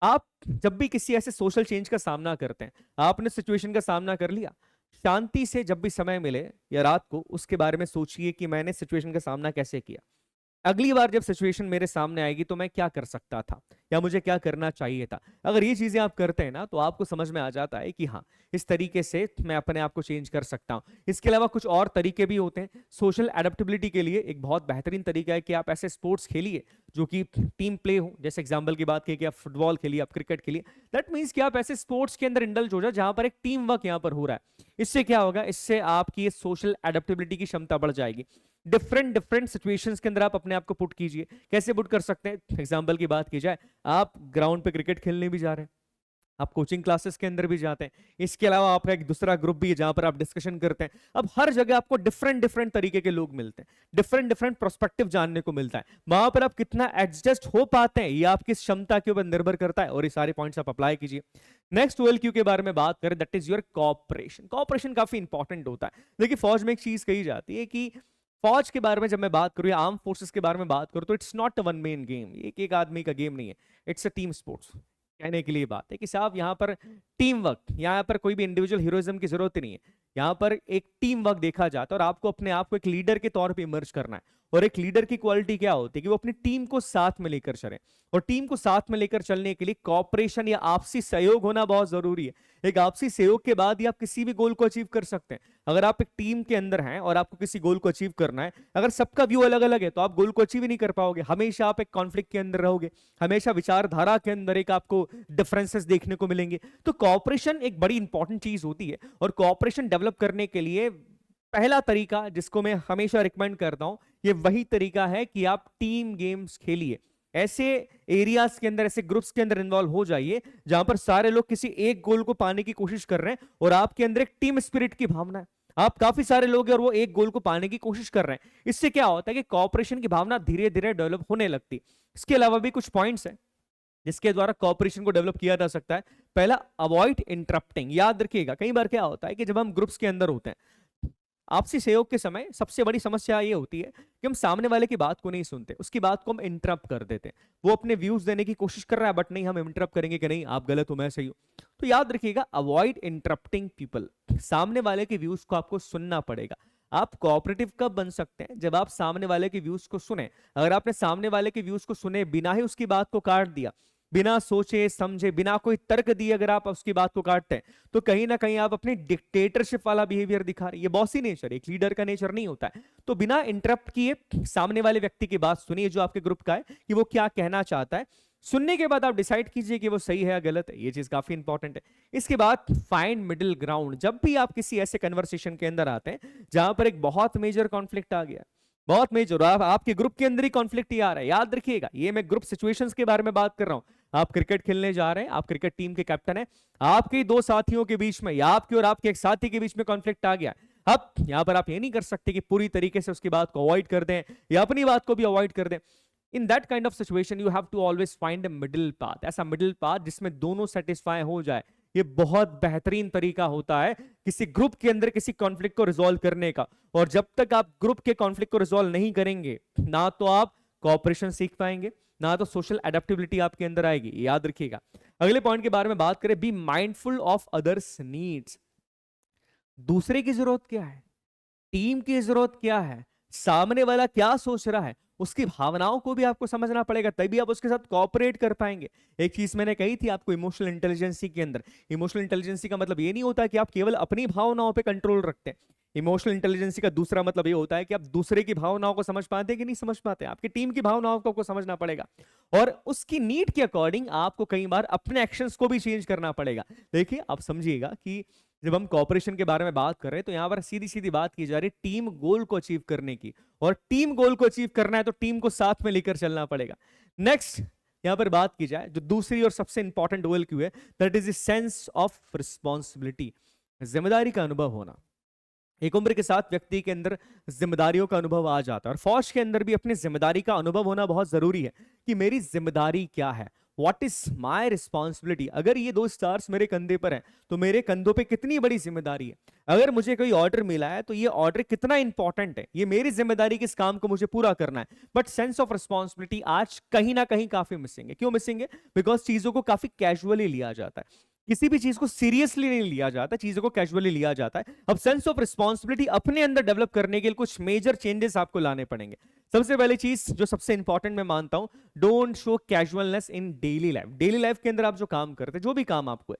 Speaker 1: आप जब भी किसी ऐसे सोशल चेंज का सामना करते हैं, आपने सिचुएशन का सामना कर लिया, शांति से जब भी समय मिले या रात को उसके बारे में सोचिए कि मैंने सिचुएशन का सामना कैसे किया, अगली बार जब सिचुएशन मेरे सामने आएगी तो मैं क्या कर सकता था या मुझे क्या करना चाहिए था। अगर ये चीजें आप करते हैं ना तो आपको समझ में आ जाता है कि हाँ, इस तरीके से मैं अपने आप को चेंज कर सकता हूं। इसके अलावा कुछ और तरीके भी होते हैं सोशल एडेप्टेबिलिटी के लिए। एक बहुत बेहतरीन तरीका है कि आप ऐसे स्पोर्ट्स खेलिए जो कि टीम प्ले हो। जैसे एग्जाम्पल की बात की कि आप फुटबॉल खेलिए, आप क्रिकेट खेलिए, दैट मीन्स कि आप ऐसे स्पोर्ट्स के अंदर इंडल्ज हो जाए जहां पर एक टीम वर्क यहां पर हो रहा है। इससे क्या होगा, इससे आपकी सोशल एडेप्टेबिलिटी की क्षमता बढ़ जाएगी। डिफरेंट डिफरेंट सिचुएशंस के अंदर आप अपने आप को पुट कीजिए। कैसे पुट कर सकते हैं, एग्जांपल की बात की जाए, आप ग्राउंड पे क्रिकेट खेलने भी जा रहे हैं, आप कोचिंग क्लासेस के अंदर भी जाते हैं, इसके अलावा आपका एक दूसरा ग्रुप भी है जहां पर आप डिस्कशन करते हैं। अब हर जगह आपको डिफरेंट डिफरेंट तरीके के लोग मिलते हैं, डिफरेंट डिफरेंट प्रोस्पेक्टिव जानने को मिलता है। वहां पर आप कितना एडजस्ट हो पाते हैं ये आपकी क्षमता के ऊपर निर्भर करता है, और ये सारे पॉइंट्स आप अप्लाई कीजिए। नेक्स्ट OLQ के बारे में बात करें, that is your cooperation. Cooperation काफी इंपॉर्टेंट होता है। देखिए, फौज में एक चीज कही जाती है कि फौज के बारे में जब मैं बात करूं या आर्म फोर्सेस के बारे में बात करूं तो it's not a one man game, एक एक आदमी का गेम नहीं है, इट्स अ टीम स्पोर्ट्स। कहने के लिए बात है कि साहब यहाँ पर टीम वर्क, यहाँ पर कोई भी इंडिविजुअल हीरोइज्म की जरूरत नहीं है, यहाँ पर एक टीम वर्क देखा जाता है। और आपको अपने आप को एक लीडर के तौर पे इमर्ज करना है। और एक लीडर की क्वालिटी क्या होती है कि वो अपनी टीम को साथ में लेकर चले, और टीम को साथ में लेकर चलने के लिए कॉपरेशन या आपसी सहयोग होना बहुत जरूरी है। एक आपसी सहयोग के बाद ही आप किसी भी गोल को अचीव कर सकते हैं। अगर आप एक टीम के अंदर हैं और आपको किसी गोल को अचीव करना है, अगर सबका व्यू अलग अलग है तो आप गोल को अचीव ही नहीं कर पाओगे। हमेशा आप एक कॉन्फ्लिक्ट के अंदर रहोगे, हमेशा विचारधारा के अंदर एक आपको डिफरेंसेस देखने को मिलेंगे। तो कॉपरेशन एक बड़ी इंपॉर्टेंट चीज होती है, और कॉपरेशन डेवलप करने के लिए पहला तरीका जिसको मैं हमेशा रिकमेंड करता हूं, ये वही तरीका है कि आप टीम गेम्स खेलिए। ऐसे एरियाज के अंदर, ऐसे ग्रुप्स के अंदर इन्वॉल्व हो जाइए जहां पर सारे लोग किसी एक गोल को पाने की कोशिश कर रहे हैं, और आपके अंदर एक टीम स्पिरिट की भावना है। आप काफी सारे लोग हैं और वो एक गोल को पाने की कोशिश कर रहे हैं। इससे क्या होता है कि कॉपरेशन की भावना धीरे धीरे डेवलप होने लगती। इसके अलावा भी कुछ पॉइंट्स हैं जिसके द्वारा कॉपरेशन को डेवलप किया जा सकता है। पहला, अवॉइड इंटरप्टिंग। याद रखिएगा, कई बार क्या होता है कि जब हम ग्रुप्स के अंदर होते हैं, आपसी सहयोग के समय सबसे बड़ी समस्या ये होती है कि हम सामने वाले की बात को नहीं सुनते, उसकी बात को हम इंटरप्ट कर देते हैं। वो अपने व्यूज देने की कोशिश कर रहा है, बट नहीं, हम इंटरप्ट करेंगे कि नहीं आप गलत हो मैं सही हूं। तो याद रखिएगा, अवॉइड इंटरप्टिंग पीपल। सामने वाले के व्यूज को आपको सुनना पड़ेगा। आप कोऑपरेटिव कब बन सकते हैं, जब आप सामने वाले के व्यूज को सुने। अगर आपने सामने वाले के व्यूज को सुने बिना ही उसकी बात को काट दिया, बिना सोचे समझे, बिना कोई तर्क दिए अगर आप उसकी बात को काटते हैं, तो कहीं ना कहीं आप अपनी डिक्टेटरशिप वाला बिहेवियर दिखा रहे हैं। ये बॉसी नेचर, एक लीडर का नेचर नहीं होता है। तो बिना इंटरप्ट किए सामने वाले व्यक्ति की बात सुनिए, जो आपके ग्रुप का है, कि वो क्या कहना चाहता है। सुनने के बाद आप डिसाइड कीजिए कि वो सही है या गलत है। ये चीज काफी इंपॉर्टेंट है। इसके बाद फाइंड मिडिल ग्राउंड। जब भी आप किसी ऐसे कन्वर्सेशन के अंदर आते हैं जहां पर एक बहुत मेजर कॉन्फ्लिक्ट आ गया, बहुत मेजर, आपके ग्रुप के अंदर ही कॉन्फ्लिक्ट ही आ रहा है, याद रखिएगा, ये मैं ग्रुप सिचुएशंस के बारे में बात कर रहा हूं। आप क्रिकेट खेलने जा रहे हैं, आप क्रिकेट टीम के कैप्टन हैं, आपके दो साथियों के बीच में या आपके और आपके एक साथी के बीच में कॉन्फ्लिक्ट आ गया। अब यहां पर आप ये नहीं कर सकते कि पूरी तरीके से उसकी बात को अवॉइड कर दें या अपनी बात को भी अवॉइड कर दें। In that kind of situation you have to always find a middle path. ऐसा मिडिल पाथ जिसमें दोनों सेटिस्फाई हो जाए, ये बहुत बेहतरीन तरीका होता है किसी ग्रुप के अंदर किसी कॉन्फ्लिक्ट को रिजॉल्व करने का। और जब तक आप ग्रुप के कॉन्फ्लिक्ट को रिजॉल्व नहीं करेंगे, ना तो आप कोऑपरेशन सीख पाएंगे, ना तो सोशल एडेप्टेबिलिटी आपके अंदर आएगी। याद रखिएगा। अगले पॉइंट के बारे में बात करें, be mindful of others needs. दूसरे की जरूरत क्या है, टीम की जरूरत क्या है, सामने वाला क्या सोच रहा है, उसकी भावनाओं को भी आपको समझना पड़ेगा, तभी आप उसके साथ कोऑपरेट कर पाएंगे। एक चीज मैंने कही थी आपको इमोशनल इंटेलिजेंसी के अंदर, इमोशनल इंटेलिजेंसी का मतलब ये नहीं होता कि आप केवल अपनी भावनाओं पे कंट्रोल रखते हैं। इमोशनल इंटेलिजेंसी का दूसरा मतलब ये होता है कि आप दूसरे की भावनाओं को समझ पाते हैं कि नहीं समझ पाते, आपकी टीम की भावनाओं को आपको समझना पड़ेगा, और उसकी नीड के अकॉर्डिंग आपको कई बार अपने एक्शंस को भी चेंज करना पड़ेगा। देखिए आप समझिएगा कि जब हम कॉपरेशन के बारे में बात कर रहे हैं तो यहां पर सीधी सीधी बात की जा रही है टीम गोल को अचीव करने की, और टीम गोल को अचीव करना है तो टीम को साथ में लेकर चलना पड़ेगा। नेक्स्ट यहां पर बात की जाए जो दूसरी और सबसे इंपॉर्टेंट OLQ क्यू है, that is the sense of responsibility, जिम्मेदारी का अनुभव होना। एक उम्र के साथ व्यक्ति के अंदर जिम्मेदारियों का अनुभव आ जाता है, और फौज के अंदर भी अपनी जिम्मेदारी का अनुभव होना बहुत जरूरी है कि मेरी जिम्मेदारी क्या है, व्हाट इज माय रिस्पॉन्सिबिलिटी। अगर ये 2 स्टार्स मेरे कंधे पर हैं तो मेरे कंधों पे कितनी बड़ी जिम्मेदारी है। अगर मुझे कोई ऑर्डर मिला है तो ये ऑर्डर कितना इंपॉर्टेंट है, ये मेरी जिम्मेदारी किस काम को मुझे पूरा करना है। बट सेंस ऑफ रिस्पॉन्सिबिलिटी आज कहीं ना कहीं काफी मिसिंग है। क्यों मिसिंग है? बिकॉज चीजों को काफी कैजुअली लिया जाता है, किसी भी चीज को सीरियसली नहीं लिया जाता, चीजों को कैजुअली लिया जाता है। अब सेंस ऑफ रिस्पॉन्सिबिलिटी अपने अंदर डेवलप करने के लिए कुछ मेजर चेंजेस आपको लाने पड़ेंगे। सबसे पहली चीज जो सबसे इंपॉर्टेंट मैं मानता हूं, don't show casualness in daily life. Daily life के अंदर आप जो काम करते हैं, जो भी काम आपको है,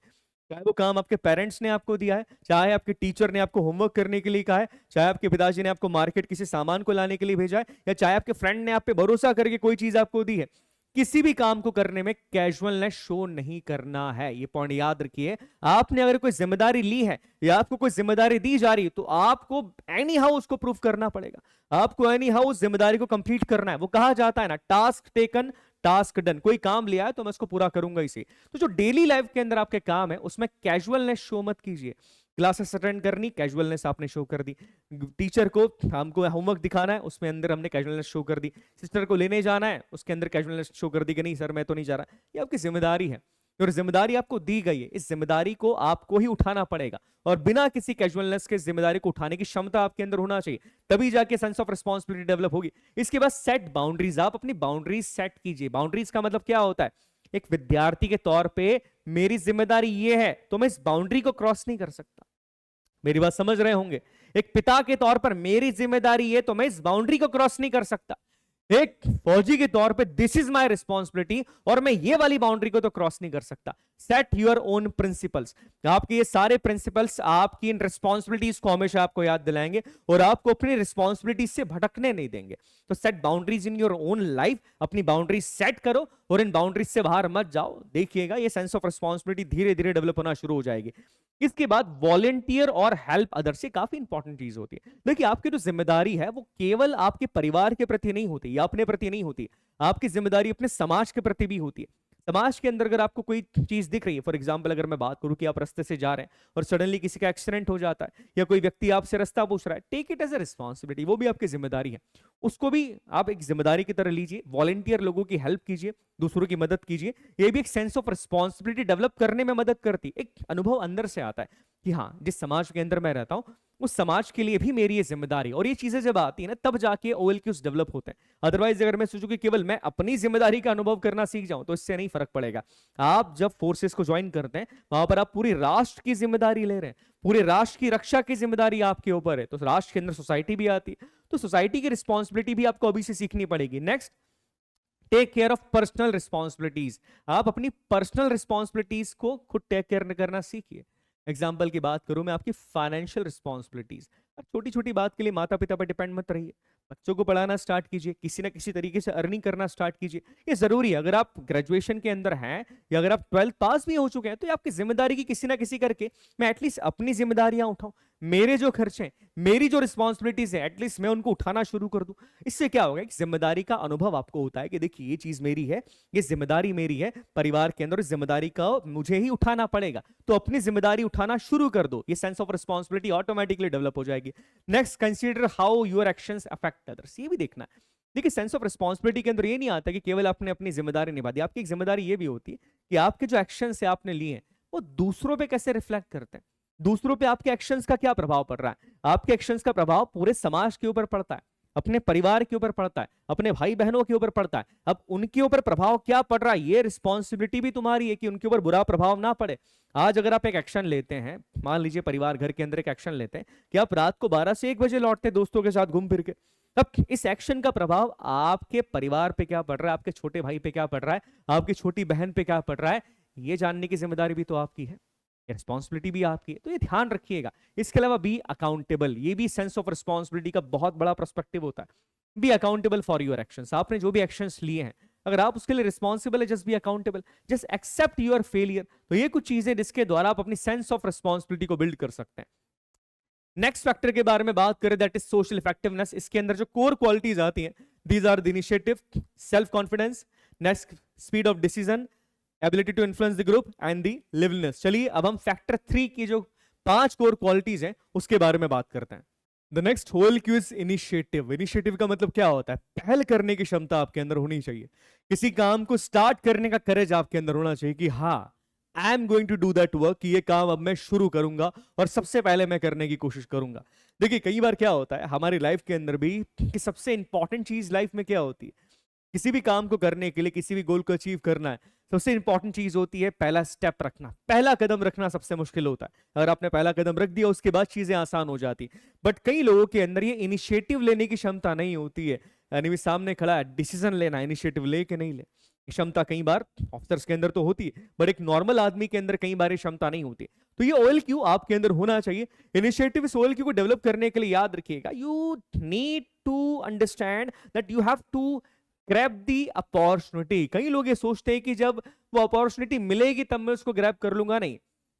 Speaker 1: चाहे वो काम आपके पेरेंट्स ने आपको दिया है, चाहे आपके टीचर ने आपको होमवर्क करने के लिए कहा है, चाहे आपके पिताजी ने आपको मार्केट किसी सामान को लाने के लिए भेजा है, या चाहे आपके फ्रेंड ने आप पे भरोसा करके कोई चीज आपको दी है, किसी भी काम को करने में कैजुअलनेस शो नहीं करना है। ये पॉइंट याद रखिए। आपने अगर कोई जिम्मेदारी ली है या आपको कोई जिम्मेदारी दी जा रही है तो आपको एनी हाउ उसको प्रूव करना पड़ेगा, आपको एनी हाउ उस जिम्मेदारी को कंप्लीट करना है। वो कहा जाता है ना, टास्क टेकन टास्क डन। कोई काम लिया है तो मैं उसको पूरा करूंगा इसे। तो जो डेली लाइफ के अंदर आपके काम है उसमें कैजुअलनेस शो मत कीजिए। क्लासेस अटेंड करनी, कैजुअलनेस आपने शो कर दी। टीचर को हमको होमवर्क दिखाना है, उसमें अंदर हमने कैजुअलनेस शो कर दी। सिस्टर को लेने जाना है, उसके अंदर कैजुअलनेस शो कर दी कि नहीं सर मैं तो नहीं जा रहा। ये आपकी जिम्मेदारी है और जिम्मेदारी आपको दी गई है, इस जिम्मेदारी को आपको ही उठाना पड़ेगा, और बिना किसी कैजुअलनेस के जिम्मेदारी को उठाने की क्षमता आपके अंदर होना चाहिए, तभी जाके सेंस ऑफ रिस्पॉन्सिबिलिटी डेवलप होगी। इसके बाद सेट बाउंड्रीज। आप अपनी बाउंड्रीज सेट कीजिए। बाउंड्रीज का मतलब क्या होता है? एक विद्यार्थी के तौर पे मेरी जिम्मेदारी ये है तो मैं इस बाउंड्री को क्रॉस नहीं कर सकता। मेरी बात समझ रहे होंगे। एक पिता के तौर पर मेरी जिम्मेदारी ये तो मैं इस बाउंड्री को क्रॉस नहीं कर सकता। एक फौजी के तौर पे दिस इज माय रिस्पॉन्सिबिलिटी और मैं ये वाली बाउंड्री को तो क्रॉस नहीं कर सकता। Set your own principles. आपके ये सारे प्रिंसिपल्स आपकी इन रिस्पॉन्सिबिलिटीज को हमेशा आपको याद दिलाएंगे और आपको अपनी रिस्पॉन्सिबिलिटीज से भटकने नहीं देंगे। तो set boundaries in your own life. अपनी बाउंड्रीज सेट करो और इन बाउंड्रीज से बाहर मत जाओ। देखिएगा ये सेंस ऑफ रिस्पॉन्सिबिलिटी धीरे धीरे डेवलप होना शुरू हो जाएगी। इसके बाद वॉलेंटियर और हेल्प अदर्स। ये काफी इंपॉर्टेंट चीज होती है। देखिए आपकी जो जिम्मेदारी है वो केवल आपके परिवार के प्रति नहीं होती या अपने प्रति नहीं होती, आपकी जिम्मेदारी अपने समाज के प्रति भी होती है। समाज के अंदर अगर आपको कोई चीज दिख रही है, फॉर एग्जाम्पल अगर मैं बात करूं कि आप रास्ते से जा रहे हैं और सडनली किसी का एक्सीडेंट हो जाता है या कोई व्यक्ति आपसे रास्ता पूछ रहा है, take it as a responsibility. वो भी आपकी जिम्मेदारी है, उसको भी आप एक जिम्मेदारी की तरह लीजिए। वॉलेंटियर लोगों की हेल्प कीजिए, दूसरों की मदद कीजिए। ये भी एक सेंस ऑफ रिस्पॉन्सिबिलिटी डेवलप करने में मदद करती है। एक अनुभव अंदर से आता है कि हाँ जिस समाज के अंदर मैं रहता हूं उस समाज के लिए भी मेरी ये जिम्मेदारी। और ये चीजें जब आती है ना तब जाके OLQs डेवलप होते हैं। अदरवाइज अगर मैं सोचूं कि केवल मैं अपनी जिम्मेदारी का अनुभव करना सीख जाऊं तो इससे नहीं फर्क पड़ेगा। आप जब फोर्सेस को ज्वाइन करते हैं वहां पर आप पूरी राष्ट्र की जिम्मेदारी ले रहे हैं, पूरे राष्ट्र की रक्षा की जिम्मेदारी आपके ऊपर है। तो राष्ट्र के अंदर सोसाइटी भी आती है, तो सोसाइटी की रिस्पॉन्सिबिलिटी भी आपको अभी से सीखनी पड़ेगी। Next, take care of personal responsibilities. आप अपनी पर्सनल रिस्पॉन्सिबिलिटीज को खुद टेक केयर करना सीखिए। एग्जाम्पल की बात करूं मैं, आपकी फाइनेंशियल रिस्पॉन्सिबिलिटीज। छोटी छोटी बात के लिए माता पिता पर डिपेंड मत रहिए। बच्चों को पढ़ाना स्टार्ट कीजिए, किसी ना किसी तरीके से अर्निंग करना स्टार्ट कीजिए। ये जरूरी है। अगर आप ग्रेजुएशन के अंदर हैं या अगर आप 12th पास भी हो चुके हैं तो ये आपकी जिम्मेदारी की किसी ना किसी करके मैं एटलीस्ट अपनी जिम्मेदारियां उठाऊं। मेरे जो खर्चे, मेरी जो रिस्पॉन्सिबिलिटीज है एटलीस्ट मैं उनको उठाना शुरू कर दूं। इससे क्या होगा, एक जिम्मेदारी का अनुभव आपको होता है कि देखिए ये चीज मेरी है, ये जिम्मेदारी मेरी है परिवार के अंदर, इस जिम्मेदारी का मुझे ही उठाना पड़ेगा। तो अपनी जिम्मेदारी उठाना शुरू कर दो, ये sense of responsibility automatically develop हो जाएगी। Next, consider how your actions affect others. ये भी देखना है। देखिए सेंस ऑफ रिस्पॉन्सिबिलिटी के अंदर ये नहीं आता कि केवल आपने अपनी जिम्मेदारी निभा दी। आपकी एक जिम्मेदारी ये भी होती है कि आपके जो एक्शंस है आपने लिए हैं वो दूसरों पे कैसे रिफ्लेक्ट करते हैं, दूसरों पे आपके एक्शंस का क्या प्रभाव पड़ रहा है। आपके एक्शंस का प्रभाव पूरे समाज के ऊपर पड़ता है, अपने परिवार के ऊपर पड़ता है, अपने भाई बहनों के ऊपर पड़ता है। अब उनके ऊपर प्रभाव क्या पड़ रहा है, ये रिस्पॉन्सिबिलिटी भी तुम्हारी है कि उनके ऊपर बुरा प्रभाव ना पड़े। आज अगर आप एक एक्शन लेते हैं, मान लीजिए परिवार घर के अंदर एक एक्शन लेते हैं कि आप रात को 12 से 1 बजे लौटते हैं दोस्तों के साथ घूम फिर के, अब इस एक्शन का प्रभाव आपके परिवार पे क्या पड़ रहा है, आपके छोटे भाई पे क्या पड़ रहा है, आपकी छोटी बहन पे क्या पड़ रहा है, ये जानने की जिम्मेदारी भी तो आपकी है, रिस्पॉन्सिबिलिटी भी आपकी है, तो ये ध्यान रखिएगा। इसके अलावा बी अकाउंटेबल, ये भी सेंस ऑफ रिस्पॉन्सिबिलिटी का बहुत बड़ा पर्सपेक्टिव होता है। Be accountable for your actions, आपने जो भी एक्शंस लिए हैं अगर आप उसके लिए रिस्पॉन्सिबल है, just be accountable, just accept your failure. तो ये कुछ चीजें जिसके द्वारा आप अपनी सेंस ऑफ रिस्पॉन्सिबिलिटी को बिल्ड कर सकते हैं। नेक्स्ट फैक्टर के बारे में बात करें, दैट इज सोशल इफेक्टिवनेस। इसके अंदर जो कोर क्वालिटीज आती हैं, these are the initiative, self confidence, next speed of decision, ability to influence the group and the liveliness. चलिए अब हम फैक्टर 3 की जो 5 कोर क्वालिटीज हैं उसके बारे में बात करते हैं। The next OLQ is initiative. Initiative का मतलब क्या होता है, पहल करने की क्षमता आपके अंदर होनी चाहिए। किसी काम को स्टार्ट करने का करेज आपके अंदर होना चाहिए कि हाँ, I am going to do that work, कि ये काम अब मैं शुरू करूंगा और सबसे पहले मैं करने की कोशिश करूंगा। देखिए कई बार क्या होता है हमारी लाइफ के अंदर भी कि सबसे इंपॉर्टेंट चीज लाइफ में क्या होती है, किसी भी काम को करने के लिए, किसी भी गोल को अचीव करना है, सबसे इंपॉर्टेंट चीज होती है पहला स्टेप रखना, पहला कदम रखना सबसे मुश्किल होता है। अगर आपने पहला कदम रख दिया उसके बाद चीजें आसान हो जाती। बट कई लोगों के अंदर ये इनिशिएटिव लेने की क्षमता नहीं होती है, यानी भी सामने खड़ा है डिसीजन लेना, इनिशिएटिव ले के नहीं ले, क्षमता कई बार ऑफिसर्स के अंदर तो होती है बट एक नॉर्मल आदमी के अंदर कई बार ये क्षमता नहीं होती। तो ये ओएल क्यू आपके अंदर होना चाहिए। इनिशिएटिव इस ओएल क्यू को डेवलप करने के लिए याद रखिएगा, you need to understand that you have to grab the opportunity. कई लोग ये सोचते हैं कि जब वो अपॉर्चुनिटी मिलेगी तब मैं उसको ग्रैब कर लूंगा, नहीं,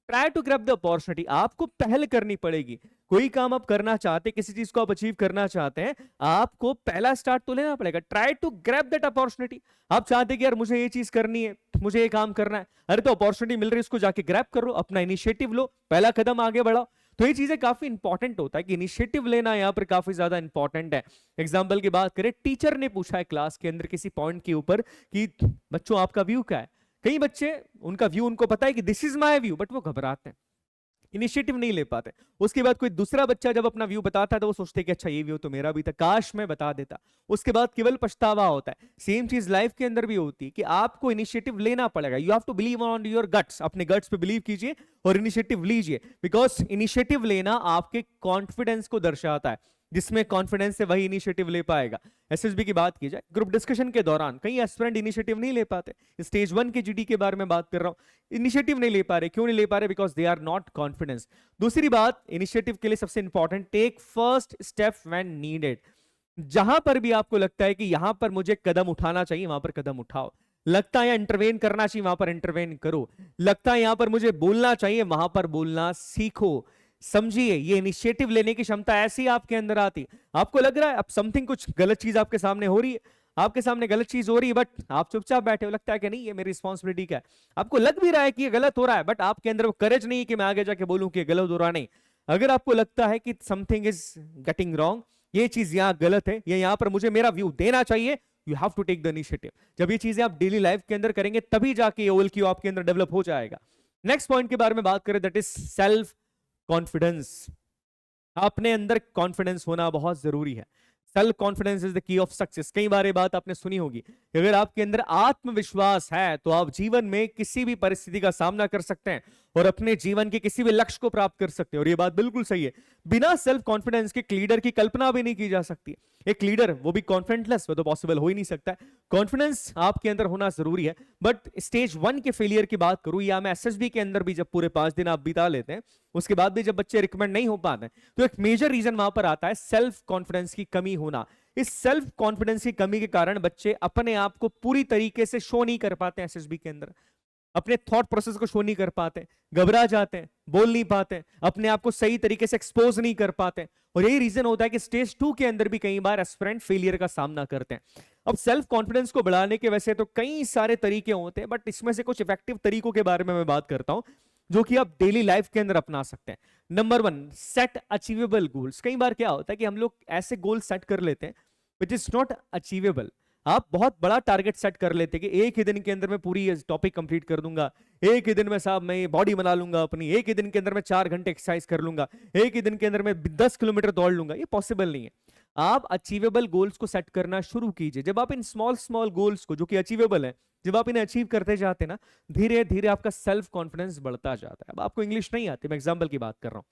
Speaker 1: try to grab the opportunity. आपको पहल करनी पड़ेगी। कोई काम आप करना चाहते हैं, किसी चीज को आप अचीव करना चाहते हैं, आपको पहला स्टार्ट तो लेना पड़ेगा। Try to grab that opportunity. आप चाहते हैं कि यार मुझे ये चीज करनी है, मुझे ये काम करना है, अरे तो अपॉर्चुनिटी मिल रही है, उसको जाके ग्रैब करो, अपना इनिशिएटिव लो, पहला कदम आगे बढ़ाओ। तो ये चीजें काफी इंपॉर्टेंट होता है कि इनिशिएटिव लेना यहाँ पर काफी ज्यादा इंपॉर्टेंट है। एग्जाम्पल की बात करें, टीचर ने पूछा है क्लास के अंदर किसी पॉइंट के ऊपर कि बच्चों आपका व्यू क्या है। कई बच्चे, उनका व्यू उनको पता है कि this is my view, but वो घबराते हैं, इनिशिएटिव नहीं ले पाते। उसके बाद कोई दूसरा बच्चा जब अपना व्यू बताता है तो वो सोचते हैं कि अच्छा ये व्यू तो मेरा भी था, काश मैं बता देता। उसके बाद केवल पछतावा होता है। सेम चीज लाइफ के अंदर भी होती है कि आपको इनिशिएटिव लेना पड़ेगा। You have to believe on your guts, अपने गट्स पे बिलीव कीजिए और इनिशिएटिव लीजिए, बिकॉज इनिशिएटिव लेना आपके कॉन्फिडेंस को दर्शाता है। जिसमें कॉन्फिडेंस है वही इनिशिएटिव ले पाएगा। एसएसबी की बात की जाए, ग्रुप डिस्कशन के दौरान कई एस्पिरेंट इनिशिएटिव नहीं ले पाते। स्टेज 1 के जीडी के बारे में बात कर रहा हूं, इनिशिएटिव नहीं ले पा रहे। क्यों नहीं ले पा रहे? Because they are not confidence. दूसरी बात इनिशिएटिव के लिए सबसे important, take first step when needed. जहां पर भी आपको लगता है कि यहां पर मुझे कदम उठाना चाहिए, वहां पर कदम उठाओ। लगता है यहां इंटरवेन करना चाहिए, वहां पर इंटरवेन करो। लगता है यहां पर मुझे बोलना चाहिए, वहां पर बोलना सीखो। समझिए, ये इनिशिएटिव लेने की क्षमता ऐसी आपके अंदर आती। आपको लग रहा है अब समथिंग, कुछ गलत चीज आपके सामने हो रही है, आपके सामने गलत चीज हो रही है, बट आप चुपचाप बैठे हो। लगता है कि नहीं ये मेरी रिस्पॉन्सिबिलिटी का है। आपको लग भी रहा है कि ये गलत हो रहा है, बट आपके अंदर वो करेज नहीं है कि मैं आगे जाके बोलूं कि ये गलत हो रहा नहीं। अगर आपको लगता है कि समथिंग इज गेटिंग रॉन्ग, ये चीज यहाँ गलत है, ये यहाँ पर मुझे मेरा व्यू देना चाहिए, you have to take the initiative. जब ये चीजें आप डेली लाइफ के अंदर करेंगे तभी जाके ये OLQ आपके अंदर डेवलप हो जाएगा। नेक्स्ट पॉइंट के बारे में बात करें, दैट इज सेल्फ कॉन्फिडेंस। अपने अंदर कॉन्फिडेंस होना बहुत जरूरी है। Self confidence is the key of success. कई बार ये बात आपने सुनी होगी, अगर आपके अंदर आत्मविश्वास है तो आप जीवन में किसी भी परिस्थिति का सामना कर सकते हैं और अपने जीवन के किसी भी लक्ष्य को प्राप्त कर सकते हैं। और ये बात बिल्कुल सही है। बिना सेल्फ कॉन्फिडेंस के लीडर की कल्पना भी नहीं की जा सकती। एक लीडर, वो भी कॉन्फिडेंटलेस, वो तो पॉसिबल हो ही नहीं सकता। कॉन्फिडेंस आपके अंदर होना जरूरी है। बट स्टेज 1 के फेलियर की बात करूं, या मैं SSB के अंदर भी जब पूरे 5 दिन आप बिता लेते हैं, उसके बाद भी जब बच्चे रिकमेंड नहीं हो पाते हैं, तो एक मेजर रीजन वहां पर आता है सेल्फ कॉन्फिडेंस की कमी होना। इस सेल्फ कॉन्फिडेंस की कमी के कारण बच्चे अपने आप को पूरी तरीके से शो नहीं कर पाते हैं। SSB के अंदर अपने थॉट प्रोसेस को शो नहीं कर पाते, घबरा जाते हैं, बोल नहीं पाते, अपने आप को सही तरीके से एक्सपोज नहीं कर पाते। और यही रीजन होता है कि स्टेज 2 के अंदर भी कई बार एस्पिरेंट फेलियर का सामना करते हैं। अब सेल्फ कॉन्फिडेंस को बढ़ाने के वैसे तो कई सारे तरीके होते हैं, बट इसमें से कुछ इफेक्टिव तरीकों के बारे में मैं बात करता हूं जो कि आप डेली लाइफ के अंदर अपना सकते हैं। Number 1, set achievable goals. कई बार क्या होता है कि हम लोग ऐसे गोल सेट कर लेते हैं विच इज नॉट अचीवेबल। आप बहुत बड़ा टारगेट सेट कर लेते हैं कि एक ही दिन के अंदर मैं पूरी टॉपिक कंप्लीट कर दूंगा, एक ही दिन में साहब मैं बॉडी बना लूंगा अपनी, एक ही दिन के अंदर मैं 4 घंटे एक्सरसाइज कर लूंगा, एक ही दिन के अंदर मैं 10 किलोमीटर दौड़ लूंगा। ये पॉसिबल नहीं है। आप अचीवेबल गोल्स को सेट करना शुरू कीजिए। जब आप इन स्मॉल स्मॉल गोल्स को, जो कि अचीवेबल है, जब आप इन्हें अचीव करते जाते हैं ना, धीरे धीरे आपका सेल्फ कॉन्फिडेंस बढ़ता जाता है। अब आपको इंग्लिश नहीं आती, मैं एग्जाम्पल की बात कर रहा हूं।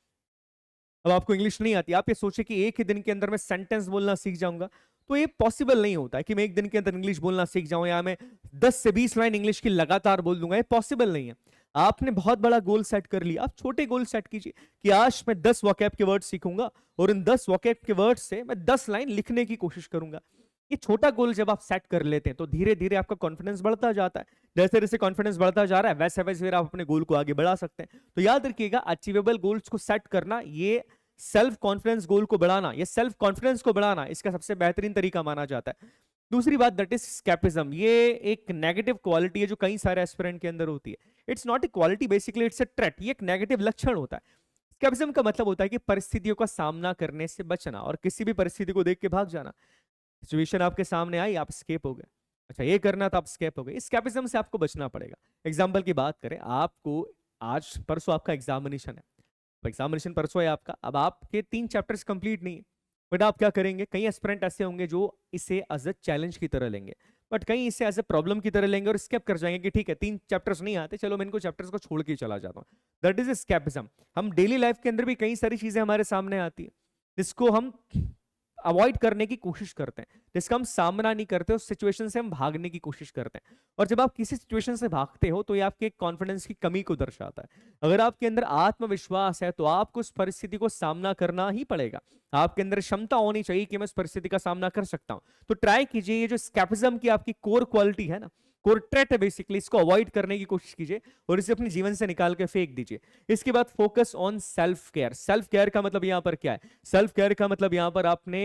Speaker 1: अब आपको इंग्लिश नहीं आती, आप ये सोचे कि एक ही दिन के अंदर मैं सेंटेंस बोलना सीख जाऊंगा, तो ये पॉसिबल नहीं होता है कि मैं एक दिन के अंदर इंग्लिश बोलना सीख जाऊं या मैं 10 से 20 लाइन इंग्लिश की लगातार बोल दूंगा, ये पॉसिबल नहीं है। आपने बहुत बड़ा गोल सेट कर लिया, आप छोटे गोल सेट कीजिए कि आज मैं 10 वोकैब के वर्ड सीखूंगा और इन 10 वोकैब के वर्ड से मैं 10 लाइन लिखने की कोशिश करूंगा। ये छोटा गोल जब आप सेट कर लेते हैं तो धीरे धीरे आपका कॉन्फिडेंस बढ़ता जाता है। जैसे जैसे कॉन्फिडेंस बढ़ता जा रहा है वैसे वैसे फिर आप अपने गोल को आगे बढ़ा सकते हैं। तो याद रखिएगा, अचीवेबल गोल्स को सेट करना, ये सेल्फ कॉन्फिडेंस गोल को बढ़ाना, ये सेल्फ कॉन्फिडेंस को बढ़ाना, इसका सबसे बेहतरीन तरीका माना जाता है। दूसरी बात, दैट इज स्कैपिज्म। ये एक नेगेटिव क्वालिटी है जो कई सारे एस्पिरेंट के अंदर होती है। It's not a quality, basically it's a trait. ये एक नेगेटिव लक्षण होता है। स्कैपिज्म का मतलब होता है कि परिस्थितियों का सामना करने से बचना और किसी भी परिस्थिति को देख के भाग जाना। सिचुएशन आपके सामने आई, आप स्केप हो गए, अच्छा ये करना था, आप स्केप हो गए। इस स्कैपिज्म से आपको बचना पड़ेगा। एग्जाम्पल की बात करें, आपको आज परसों आपका एग्जामिनेशन है, एग्जामिनेशन परसों है आपका, अब आपके 3 चैप्टर्स कंप्लीट नहीं है, बट आप क्या करेंगे? कई एस्पिरेंट ऐसे होंगे जो इसे एज अ चैलेंज की तरह लेंगे, बट कई इसे एज अ प्रॉब्लम की तरह लेंगे और स्केप कर जाएंगे कि ठीक है 3 चैप्टर्स नहीं आते, चलो मैं इनको चैप्टर्स को छोड़ के चला जाता हूँ। That is escapism. हम डेली लाइफ के अंदर भी कई सारी चीजें हमारे सामने आती है जिसको हम अवॉइड करने की कोशिश करते हैं, जिसका हम सामना नहीं करते, उस सिचुएशन से हम भागने की कोशिश करते हैं। और जब आप किसी सिचुएशन से भागते हो तो ये आपके कॉन्फिडेंस की कमी को दर्शाता है। अगर आपके अंदर आत्मविश्वास है तो आपको उस परिस्थिति को सामना करना ही पड़ेगा। आपके अंदर क्षमता होनी चाहिए कि मैं उस परिस्थिति का सामना कर सकता हूं। तो ट्राई कीजिए, ये जो स्कैपिज्म की आपकी कोर क्वालिटी है ना, कोर ट्रेट है बेसिकली, इसको अवॉइड करने की कोशिश कीजिए और इसे अपने जीवन से निकाल के फेंक दीजिए। इसके बाद focus on self care. Self care का मतलब यहां पर क्या है? सेल्फ केयर का मतलब यहां पर आपने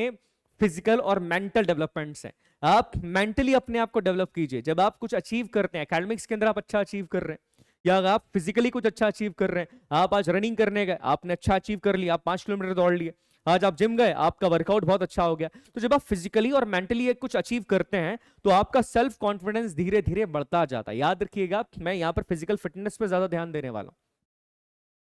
Speaker 1: फिजिकल और मेंटल डेवलपमेंट्स हैं। आप मेंटली अपने आप को डेवलप कीजिए। जब आप कुछ अचीव करते हैं, एकेडमिक्स के अंदर आप अच्छा अचीव कर रहे हैं या अगर आप फिजिकली कुछ अच्छा अचीव कर रहे हैं, आप आज रनिंग करने गए, आपने अच्छा अचीव कर लिया, आप 5 किलोमीटर दौड़ लिए, आज आप जिम गए, आपका वर्कआउट बहुत अच्छा हो गया। तो जब आप फिजिकली और मेंटली कुछ अचीव करते हैं तो आपका सेल्फ कॉन्फिडेंस धीरे धीरे बढ़ता जाता है। याद रखिएगा, मैं यहाँ पर फिजिकल फिटनेस पे ज्यादा ध्यान देने वाला हूँ।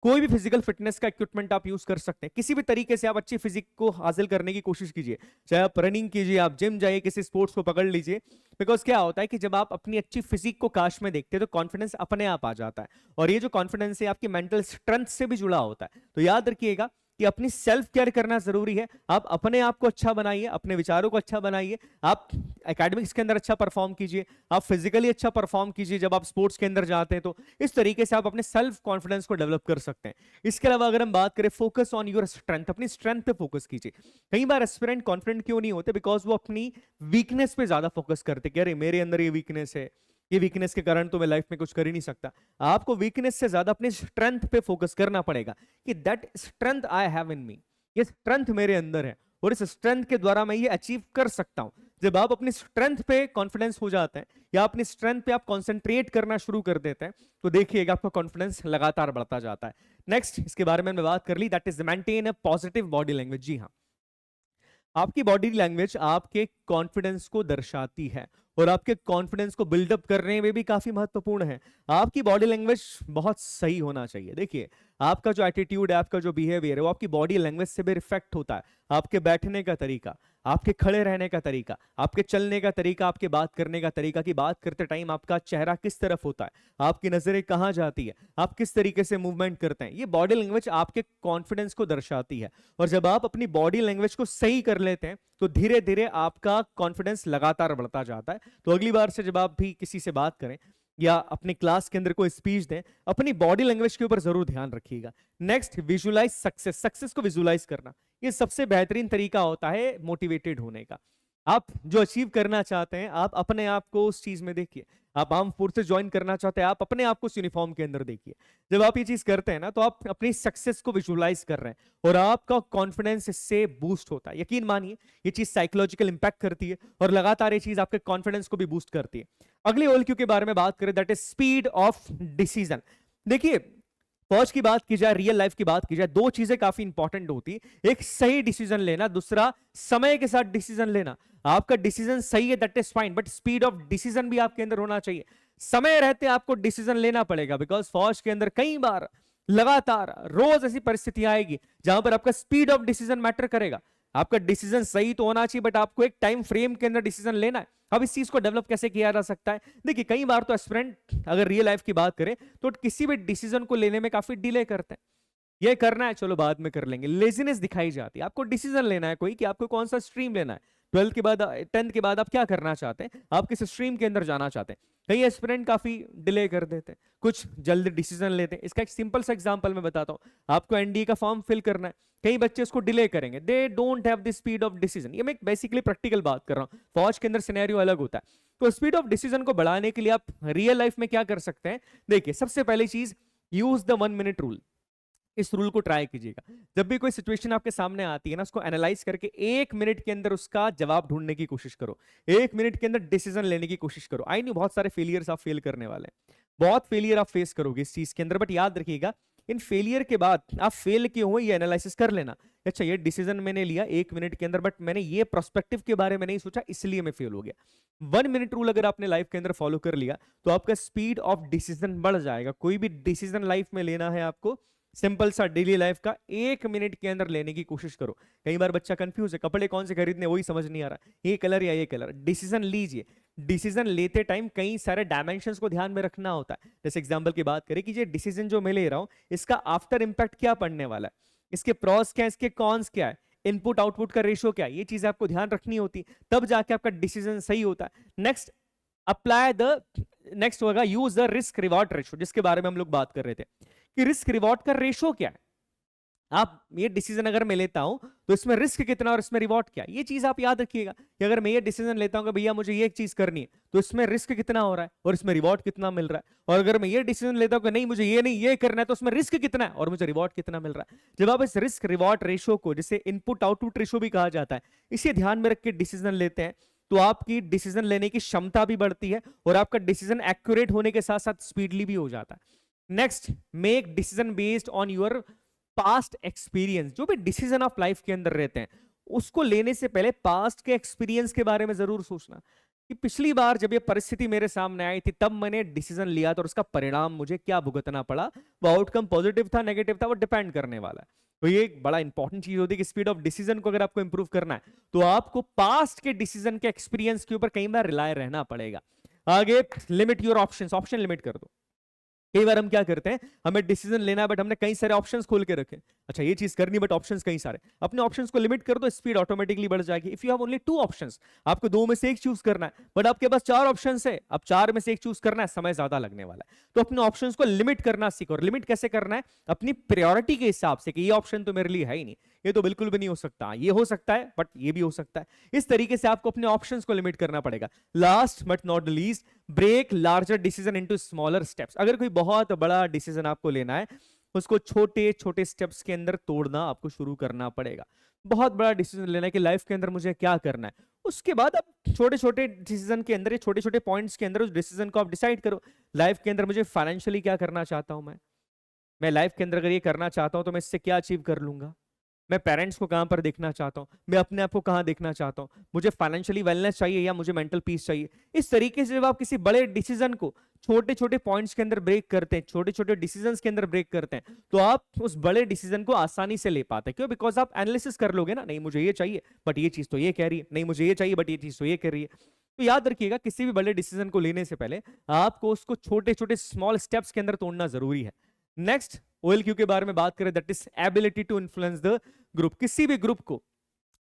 Speaker 1: कोई भी फिजिकल फिटनेस का इक्विपमेंट आप यूज कर सकते हैं, किसी भी तरीके से आप अच्छी फिजिक को हासिल करने की कोशिश कीजिए, चाहे आप रनिंग कीजिए, आप जिम जाइए, किसी स्पोर्ट्स को पकड़ लीजिए। बिकॉज क्या होता है कि जब आप अपनी अच्छी फिजिक को काश में देखते हैं तो कॉन्फिडेंस अपने आप आ जाता है, और ये जो कॉन्फिडेंस है आपकी मेंटल स्ट्रेंथ से भी जुड़ा होता है। तो याद रखिएगा कि अपनी सेल्फ केयर करना जरूरी है। आप अपने आप को अच्छा बनाइए, अपने विचारों को अच्छा बनाइए, आप एकेडमिक्स के अंदर अच्छा परफॉर्म कीजिए, आप फिजिकली अच्छा परफॉर्म कीजिए जब आप स्पोर्ट्स के अंदर जाते हैं। तो इस तरीके से आप अपने सेल्फ कॉन्फिडेंस को डेवलप कर सकते हैं। इसके अलावा अगर हम बात करें, फोकस ऑन योर स्ट्रेंथ, अपनी स्ट्रेंथ पे फोकस कीजिए। कई बार एस्पिरेंट कॉन्फिडेंट क्यों नहीं होते? बिकॉज वो अपनी वीकनेस पे ज्यादा फोकस करते कि अरे मेरे अंदर ये वीकनेस है, ये वीकनेस के कारण तो मैं लाइफ में कुछ कर ही नहीं सकता। आपको वीकनेस से ज्यादा अपनी स्ट्रेंथ पे फोकस करना पड़ेगा कि that strength I have in me, ये स्ट्रेंथ मेरे अंदर है और इस स्ट्रेंथ के द्वारा मैं ये अचीव कर सकता हूं। जब आप अपनी स्ट्रेंथ पे कॉन्फिडेंस हो जाते हैं या अपनी स्ट्रेंथ पे आप कॉन्सेंट्रेट करना शुरू कर देते हैं तो देखिएगा आपका कॉन्फिडेंस लगातार बढ़ता जाता है। नेक्स्ट, इसके बारे में हमने बात कर ली, that is maintain a positive body language. जी हाँ, आपकी बॉडी लैंग्वेज आपके कॉन्फिडेंस को दर्शाती है और आपके कॉन्फिडेंस को बिल्डअप करने में भी काफी महत्वपूर्ण है। आपकी बॉडी लैंग्वेज बहुत सही होना चाहिए। देखिए, आपका जो एटीट्यूड है, आपका जो बिहेवियर है, वो आपकी बॉडी लैंग्वेज से भी रिफ्लेक्ट होता है। आपके बैठने का तरीका, आपके खड़े रहने का तरीका, आपके चलने का तरीका, आपके बात करने का तरीका, कि बात करते टाइम आपका चेहरा किस तरफ होता है, आपकी नजरें कहां जाती है, आप किस तरीके से मूवमेंट करते हैं, ये बॉडी लैंग्वेज आपके कॉन्फिडेंस को दर्शाती है। और जब आप अपनी बॉडी लैंग्वेज को सही कर लेते हैं तो धीरे धीरे आपका कॉन्फिडेंस लगातार बढ़ता जाता है। तो अगली बार से जब आप भी किसी से बात करें या अपनी क्लास के अंदर कोई स्पीच दें, अपनी बॉडी लैंग्वेज के ऊपर जरूर ध्यान रखिएगा। Next, visualise success. सक्सेस को विजुअलाइज करना ये सबसे बेहतरीन तरीका होता है मोटिवेटेड होने का। आप जो अचीव करना चाहते हैं, आप अपने आप को उस चीज में देखिए। आप आर्म फोर्सेस ज्वाइन करना चाहते हैं, आप अपने आप को उस यूनिफॉर्म के अंदर देखिए। जब आप ये चीज करते हैं ना, तो आप अपनी सक्सेस को विजुअलाइज कर रहे हैं और आपका कॉन्फिडेंस इससे बूस्ट होता है। यकीन मानिए, ये चीज साइकोलॉजिकल इंपैक्ट करती है और लगातार ये चीज आपके कॉन्फिडेंस को भी बूस्ट करती है। अगले OQ के बारे में बात करें, that is speed of decision. देखिए, फौज की बात की जाए, रियल लाइफ की बात की जाए, दो चीजें काफी इंपॉर्टेंट होती है। एक सही डिसीजन लेना, दूसरा समय के साथ डिसीजन लेना। आपका डिसीजन सही है, that is fine, but speed of decision भी आपके अंदर होना चाहिए। समय रहते आपको डिसीजन लेना पड़ेगा, बिकॉज फौज के अंदर कई बार लगातार रोज ऐसी परिस्थिति आएगी जहां पर आपका स्पीड ऑफ डिसीजन मैटर करेगा। आपका डिसीजन सही तो होना चाहिए, बट आपको एक टाइम फ्रेम के अंदर डिसीजन लेना है। अब इस चीज को डेवलप कैसे किया जा सकता है? देखिए, कई बार तो एस्पिरेंट अगर रियल लाइफ की बात करें तो किसी भी डिसीजन को लेने में काफी डिले करते हैं। ये करना है चलो बाद में कर लेंगे, लेजीनेस दिखाई जाती है। आपको डिसीजन लेना है कोई कि आपको कौन सा स्ट्रीम लेना है, 12th के बाद 10th के बाद आप क्या करना चाहते हैं, आप किस स्ट्रीम के अंदर जाना चाहते हैं। कई एस्पिरेंट काफी डिले कर देते हैं, कुछ जल्द डिसीजन लेते हैं। इसका एक सिंपल सा एग्जांपल मैं बताता हूं, आपको एनडीए का फॉर्म फिल करना है, कई बच्चे उसको डिले करेंगे, they don't have the speed of decision. ये मैं बेसिकली प्रैक्टिकल बात कर रहा हूं, फौज के अंदर सिनेरियो अलग होता है। तो स्पीड ऑफ डिसीजन को बढ़ाने के लिए आप रियल लाइफ में क्या कर सकते हैं, देखिए सबसे पहली चीज, यूज द 1 मिनट रूल। इस रूल को ट्राई कीजिएगा, जब भी कोई सिचुएशन आपके सामने आती है ना, उसको एनालाइज करके 1 मिनट के अंदर उसका जवाब ढूंढने की कोशिश करो, 1 मिनट के अंदर डिसीजन लेने की कोशिश करो। आई नो बहुत सारे फेलियर्स आप फेल करने वाले हैं, बहुत फेलियर आप फेस करोगे इस चीज के अंदर, बट याद रखिएगा इन फेलियर के बाद आप फेल क्यों हुए ये एनालिसिस कर लेना। अच्छा ये डिसीजन मैंने लिया 1 मिनट के अंदर, बट मैंने ये प्रोस्पेक्टिव के बारे में नहीं सोचा इसलिए मैं फेल हो गया। 1 मिनट रूल अगर आपने लाइफ के अंदर फॉलो कर लिया तो आपका स्पीड ऑफ डिसीजन बढ़ जाएगा। कोई भी डिसीजन लाइफ में लेना है आपको, सिंपल सा डेली लाइफ का, 1 मिनट के अंदर लेने की कोशिश करो। कई बार बच्चा कंफ्यूज है, कपड़े कौन से खरीदने वही समझ नहीं आ रहा, ये कलर या ये कलर। डिसीजन लीजिए, डिसीजन लेते टाइम कई सारे डायमेंशंस को ध्यान में रखना होता है। जैसे एग्जांपल की बात करें कि ये डिसीजन जो मैं ले रहा हूं इसका आफ्टर इंपैक्ट क्या पड़ने वाला है, इसके प्रॉस क्या है, इसके कॉन्स क्या है, इनपुट आउटपुट का रेशियो क्या है, ये चीजें आपको ध्यान रखनी होती, तब जाके आपका डिसीजन सही होता है। नेक्स्ट अप्लाई द, नेक्स्ट होगा use the risk reward ratio, जिसके बारे में हम लोग बात कर रहे थे कि रिस्क रिवॉर्ड का रेशियो क्या है। आप ये डिसीजन अगर मैं लेता हूं तो इसमें रिस्क कितना और इसमें रिवॉर्ड क्या है, ये चीज आप याद रखिएगा कि अगर मैं ये डिसीजन लेता हूं कि भैया मुझे ये चीज करनी है तो इसमें रिस्क कितना हो रहा है और इसमें रिवॉर्ड कितना मिल रहा है, और अगर मैं ये डिसीजन लेता हूं कि नहीं मुझे ये नहीं ये करना है तो उसमें रिस्क कितना है और मुझे रिवॉर्ड कितना मिल रहा है। जब आप इस रिस्क रिवॉर्ड रेशियो को, जिसे इनपुट आउटपुट रेशियो भी कहा जाता है, इसे ध्यान में रख के डिसीजन लेते हैं तो आपकी डिसीजन लेने की क्षमता भी बढ़ती है और आपका डिसीजन एक्यूरेट होने के साथ साथ स्पीडली भी हो जाता है। Next, make decision based on your past experience. जो भी डिसीजन ऑफ लाइफ के अंदर रहते हैं उसको लेने से पहले पास्ट के एक्सपीरियंस के बारे में जरूर सोचना कि पिछली बार जब ये परिस्थिति मेरे सामने आई थी तब मैंने डिसीजन लिया था और उसका परिणाम मुझे क्या भुगतना पड़ा, वो आउटकम पॉजिटिव था नेगेटिव था, वो डिपेंड करने वाला है। तो ये एक बड़ा इंपॉर्टेंट चीज होती है कि स्पीड ऑफ डिसीजन को अगर आपको इंप्रूव करना है तो आपको पास्ट के डिसीजन के एक्सपीरियंस के ऊपर कई बार रिलाय रहना पड़ेगा। आगे, limit your options, option limit कर दो। कई बार हम क्या करते हैं, हमें डिसीजन लेना है बट हमने कई सारे ऑप्शंस खोल के रखे, अच्छा ये चीज करनी बट ऑप्शंस कई सारे, अपने ऑप्शंस को लिमिट कर दो, स्पीड ऑटोमेटिकली बढ़ जाएगी। If you have only 2 options, आपको 2 में से एक चूज करना है बट आपके पास 4 ऑप्शंस है, अब 4 में से एक चूज करना है, समय ज्यादा लगने वाला है। तो अपने ऑप्शंस को लिमिट करना सीखो। और लिमिट कैसे करना है, अपनी प्रायोरिटी के हिसाब से कि ये ऑप्शन तो मेरे लिए है ही नहीं, ये तो बिल्कुल भी नहीं हो सकता, ये हो सकता है बट ये भी हो सकता है। इस तरीके से आपको अपने ऑप्शंस को लिमिट करना पड़ेगा। Last but not least, break larger decision into smaller steps. अगर कोई बहुत बड़ा डिसीजन आपको लेना है उसको छोटे छोटे स्टेप्स के अंदर तोड़ना आपको शुरू करना पड़ेगा। बहुत बड़ा डिसीजन लेना है कि लाइफ के अंदर मुझे क्या करना है, उसके बाद आप छोटे छोटे डिसीजन के अंदर, छोटे छोटे पॉइंट्स के अंदर उस डिसीजन को आप डिसाइड करो। लाइफ के अंदर मुझे फाइनेंशियली क्या करना चाहता हूं, मैं लाइफ के अंदर अगर ये करना चाहता हूं तो मैं इससे क्या अचीव कर लूंगा, मैं पेरेंट्स को कहां पर देखना चाहता हूं, मैं अपने आप को कहां देखना चाहता हूं, मुझे फाइनेंशियली वेलनेस चाहिए या मुझे मेंटल पीस चाहिए। इस तरीके से जब आप किसी बड़े डिसीजन को छोटे छोटे पॉइंट्स के अंदर ब्रेक करते हैं, छोटे छोटे डिसीजंस के अंदर ब्रेक करते हैं, तो आप उस बड़े डिसीजन को आसानी से ले पाते हैं। क्यों? बिकॉज आप एनालिसिस कर लोगे ना, नहीं मुझे ये चाहिए बट ये चीज तो ये कह रही है, नहीं मुझे ये चाहिए बट ये चीज तो ये कह रही है। तो याद रखिएगा किसी भी बड़े डिसीजन को लेने से पहले आपको उसको छोटे छोटे स्मॉल स्टेप्स के अंदर तोड़ना जरूरी है। नेक्स्ट, OLQ के बारे में बात करें, that is ability to influence the group. किसी भी ग्रुप को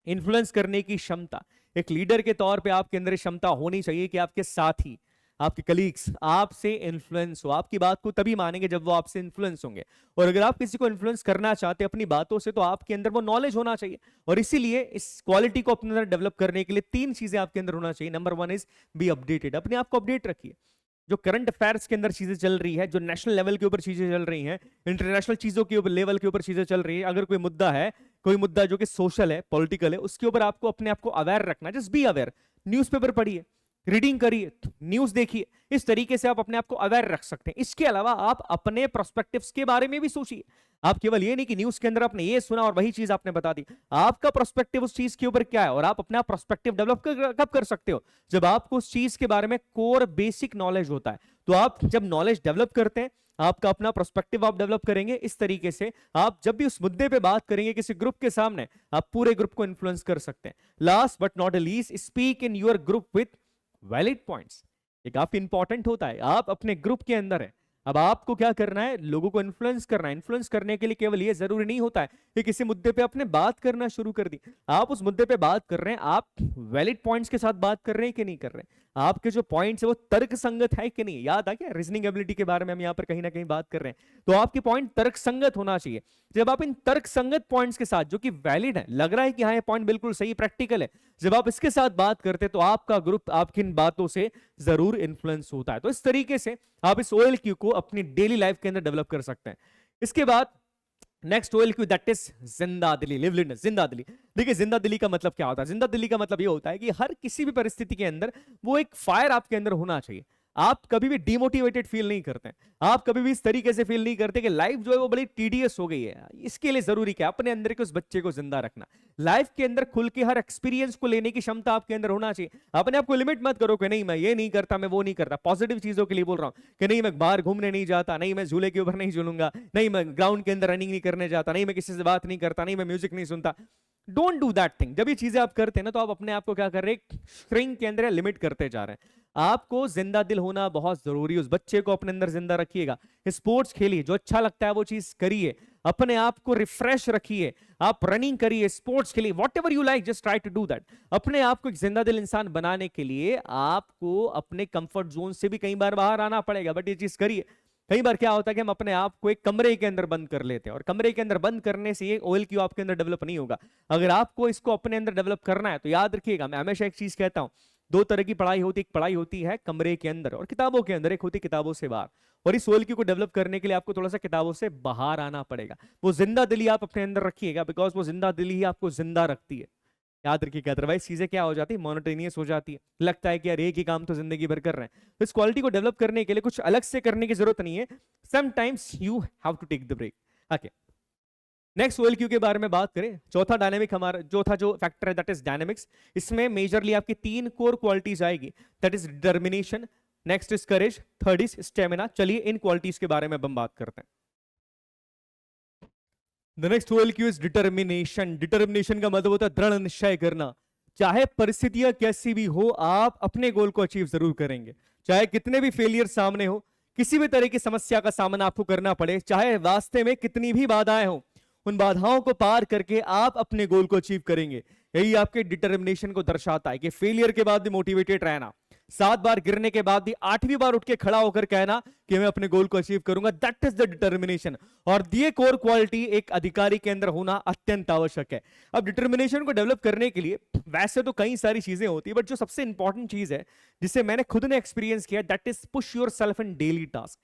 Speaker 1: इन्फ्लुएंस करने की क्षमता, एक लीडर के तौर पे आपके अंदर क्षमता होनी चाहिए कि आपके साथी, आपके कलीग्स आपसे इन्फ्लुएंस हो। आपकी बात को तभी मानेंगे जब वो आपसे इन्फ्लुएंस होंगे, और अगर आप किसी को इन्फ्लुएंस करना चाहते हैं अपनी बातों से तो आपके अंदर वो नॉलेज होना चाहिए। और इसीलिए इस क्वालिटी को अपने अंदर डेवलप करने के लिए 3 चीजें आपके अंदर होना चाहिए। नंबर 1 इज बी अपडेटेड, अपने आप को अपडेट रखिए। जो करंट अफेयर्स के अंदर चीजें चल रही है, जो नेशनल लेवल के ऊपर चीजें चल रही हैं, इंटरनेशनल चीजों के ऊपर लेवल के ऊपर चीजें चल रही है, अगर कोई मुद्दा है, कोई मुद्दा जो कि सोशल है, पॉलिटिकल है, उसके ऊपर आपको अपने आप को अवेयर रखना। जस्ट बी अवेयर, न्यूज़पेपर पढ़िए, रीडिंग करिए, न्यूज देखिए, इस तरीके से आप अपने आप को अवेयर रख सकते हैं। इसके अलावा आप अपने प्रोस्पेक्टिव्स के बारे में भी सोचिए। आप केवल ये नहीं कि न्यूज के अंदर आपने ये सुना और वही चीज आपने बता दी, आपका प्रोस्पेक्टिव उस चीज के ऊपर क्या है, और आप अपना प्रोस्पेक्टिव डेवलप कब कर सकते हो, जब आपको उस चीज के बारे में कोर बेसिक नॉलेज होता है। तो आप जब नॉलेज डेवलप करते हैं, आपका अपना प्रोस्पेक्टिव आप डेवलप करेंगे, इस तरीके से आप जब भी उस मुद्दे पे बात करेंगे किसी ग्रुप के सामने, आप पूरे ग्रुप को इन्फ्लुएंस कर सकते हैं। Last but not least, speak in your group with valid points. ये काफी इंपॉर्टेंट होता है। आप अपने ग्रुप के अंदर है, अब आपको क्या करना है, लोगों को इन्फ्लुएंस करना है। इन्फ्लुएंस करने के लिए केवल ये जरूरी नहीं होता है कि किसी मुद्दे पे आपने बात करना शुरू कर दी। आप उस मुद्दे पे बात कर रहे हैं, आप वैलिड पॉइंट्स के साथ बात कर रहे हैं कि नहीं कर रहे हैं, आपके जो पॉइंट्स है वो तर्क संगत है कि नहीं। याद आ गया, रीजनिंग एबिलिटी के बारे में हम यहाँ पर कहीं ना कहीं बात कर रहे हैं, तो आपके पॉइंट तर्क संगत होना चाहिए। जब आप इन तर्क संगत पॉइंट्स के साथ, जो कि वैलिड है, लग रहा है कि हाँ ये पॉइंट बिल्कुल सही प्रैक्टिकल है, जब आप इसके साथ बात करते तो आपका ग्रुप आपकी इन बातों से जरूर इन्फ्लुएंस होता है। तो इस तरीके से आप इस OLQ को अपनी डेली लाइफ के अंदर डेवलप कर सकते हैं। इसके बाद नेक्स्ट OLQ, दैट इज जिंदा दिली, लिवलीनेस, जिंदा दिली। देखिए जिंदा दिली का मतलब क्या होता है? जिंदा दिली का मतलब ये होता है कि हर किसी भी परिस्थिति के अंदर वो एक फायर आपके अंदर होना चाहिए। आप कभी भी डिमोटिवेटेड फील नहीं करते, आप कभी भी इस तरीके से फील नहीं करते कि लाइफ जो है वो बड़ी टीडियस हो गई है। इसके लिए जरूरी क्या, अपने अंदर के उस बच्चे को जिंदा रखना। लाइफ के अंदर खुल के हर एक्सपीरियंस को लेने की क्षमता आपके अंदर होना चाहिए। अपने आप को लिमिट मत करो कि नहीं मैं ये नहीं करता, मैं वो नहीं करता। पॉजिटिव चीजों के लिए बोल रहा हूं कि नहीं मैं बाहर घूमने नहीं जाता, नहीं मैं झूले के ऊपर नहीं झूलूंगा, नहीं मैं ग्राउंड के अंदर रनिंग नहीं करने जाता, नहीं मैं किसी से बात नहीं करता, नहीं मैं म्यूजिक नहीं सुनता। Don't do that thing. जब ये चीजें आप करते हैं ना, तो आप अपने आप को क्या कर रहे हैं, श्रिंक के अंदर लिमिट करते जा रहे हैं। आपको जिंदा दिल होना बहुत जरूरी है। उस बच्चे को अपने अंदर जिंदा रखिएगा। स्पोर्ट्स खेलिए, जो अच्छा लगता है वो चीज करिए, अपने आप को रिफ्रेश रखिए। आप रनिंग करिए, स्पोर्ट्स खेलिए, whatever you like, just try to do that. अपने आप को एक जिंदा दिल इंसान बनाने के लिए आपको अपने कंफर्ट जोन से भी कई बार बाहर आना पड़ेगा, बट ये चीज करिए। कई बार क्या होता है कि हम अपने आप को एक कमरे के अंदर बंद कर लेते हैं, और कमरे के अंदर बंद करने से ये OLQ आपके अंदर डेवलप नहीं होगा। अगर आपको इसको अपने अंदर डेवलप करना है तो याद रखिएगा, मैं हमेशा एक चीज कहता हूं, दो तरह की पढ़ाई होती है। एक पढ़ाई होती है कमरे के अंदर और किताबों के अंदर, एक होती है किताबों से बाहर। और इस OLQ को डेवलप करने के लिए आपको थोड़ा सा किताबों से बाहर आना पड़ेगा। वो जिंदा दिली आप अपने अंदर रखिएगा, बिकॉज वो जिंदा दिली ही आपको जिंदा रखती है। याद रखिएगा, अदरवाइज चीजें क्या हो जाती है, मोनोटोनियस हो जाती है। लगता है कि यार एक ही काम तो जिंदगी भर कर रहे हैं। तो इस क्वालिटी को डेवलप करने के लिए कुछ अलग से करने की जरूरत नहीं है। Sometimes you have to take the break. Okay, next OLQ के बारे में बात करें। चौथा डायनेमिक, हमारा चौथा जो फैक्टर है दैट इज डायनेमिक्स। इसमें मेजरली आपकी 3 कोर क्वालिटीज आएगी, that is determination, next is courage, third is stamina. चलिए इन क्वालिटीज के बारे में हम बात करते हैं। The next OLQ is determination. Determination का मतलब होता है दृढ़ निश्चय करना। चाहे परिस्थितियां कैसी भी हो, आप अपने गोल को अचीव जरूर करेंगे। चाहे कितने भी फेलियर सामने हो, किसी भी तरह की समस्या का सामना आपको करना पड़े, चाहे रास्ते में कितनी भी बाधाएं हो, उन बाधाओं को पार करके आप अपने गोल को अचीव करेंगे। यही आपके डिटर्मिनेशन को दर्शाता है कि फेलियर के बाद भी मोटिवेटेड रहना, 7 बार गिरने के बाद भी 8वीं बार उठ के खड़ा होकर कहना कि मैं अपने गोल को अचीव करूंगा, दैट इज द डिटर्मिनेशन। और ये कोर क्वालिटी एक अधिकारी के अंदर होना अत्यंत आवश्यक है। अब डिटर्मिनेशन को डेवलप करने के लिए वैसे तो कई सारी चीजें होती है, बट जो सबसे इंपॉर्टेंट चीज है जिसे मैंने खुद ने एक्सपीरियंस किया, that is push your self in daily task.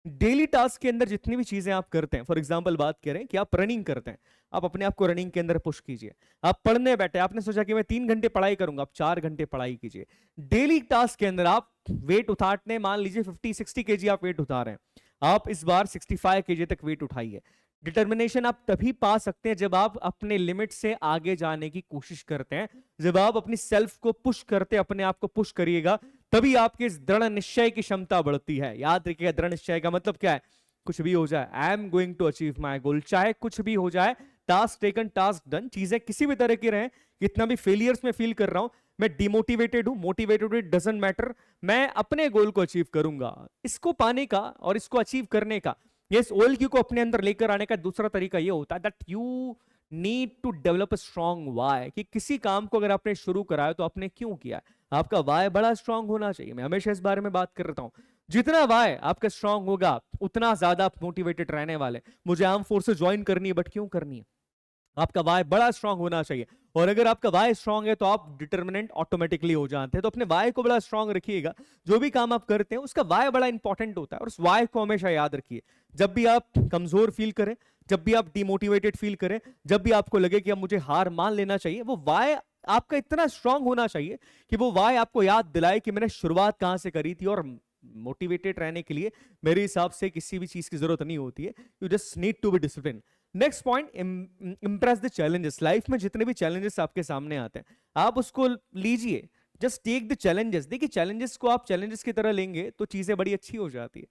Speaker 1: Daily task के अंदर जितनी भी चीजें आप करते हैं, फॉर एग्जांपल बात करें कि आप रनिंग करते हैं, आप अपने आप को रनिंग के अंदर पुश कीजिए। आप पढ़ने बैठे, आपने सोचा कि मैं 3 घंटे पढ़ाई करूंगा, आप 4 घंटे पढ़ाई कीजिए। डेली टास्क के अंदर आप वेट उठाने, मान लीजिए 50-60 kg आप वेट उठा रहे हैं, आप इस बार 65 kg तक वेट उठाइए। डिटर्मिनेशन आप तभी पा सकते हैं जब आप अपने लिमिट से आगे जाने की कोशिश करते हैं, जब आप अपनी सेल्फ को पुश करते, अपने आप को पुश करिएगा, तभी आपके इस दृढ़ निश्चय की क्षमता बढ़ती है। याद रखिएगा, दृढ़ निश्चय का मतलब क्या है, कुछ भी हो जाए, I am going to achieve my goal. चाहे कुछ भी हो जाए, टास्क टेकन टास्क डन। चीजें किसी भी तरह की रहे, कितना भी फेलियर्स में फील कर रहा हूं, मैं डिमोटिवेटेड हूं, मोटिवेटेड, इट डजंट मैटर, मैं अपने गोल को अचीव करूंगा। इसको पाने का और इसको अचीव करने का, इस OLQ को अपने अंदर लेकर आने का दूसरा तरीका यह होता है that you need to develop a strong why. कि किसी काम को अगर आपने शुरू करा है तो आपने क्यों किया, आपका वाई बड़ा स्ट्रांग होना चाहिए। मैं हमेशा इस बारे में बात करता हूं, जितना वाई आपका स्ट्रांग होगा उतना ज्यादा आप मोटिवेटेड रहने वाले। मुझे आर्म फोर्सेस ज्वाइन करनी है, बट क्यों करनी है, आपका वाई बड़ा स्ट्रांग होना चाहिए। और अगर आपका वाई स्ट्रांग है तो आप डिटर्मिनेंट ऑटोमेटिकली हो जाते हैं। तो अपने वाई को बड़ा स्ट्रांग रखिएगा। जो भी काम आप करते हैं उसका वाई बड़ा इंपॉर्टेंट होता है, और उस वाई को हमेशा याद रखिए। जब भी आप कमजोर फील करें, जब भी आप डिमोटिवेटेड फील करें, जब भी आपको लगे कि अब मुझे हार मान लेना चाहिए, वो वाई आपका इतना स्ट्रांग होना चाहिए कि वो वाई आपको याद दिलाए कि मैंने शुरुआत कहां से करी थी। और मोटिवेटेड रहने के लिए मेरे हिसाब से किसी भी चीज की जरूरत नहीं होती है, you just need to be discipline. Next point, impress the challenges. Life में जितने भी चैलेंजेस आपके सामने आते हैं, आप उसको लीजिए, जस्ट टेक द चैलेंजेस। देखिए चैलेंजेस को आप चैलेंजेस की तरह लेंगे तो चीजें बड़ी अच्छी हो जाती है।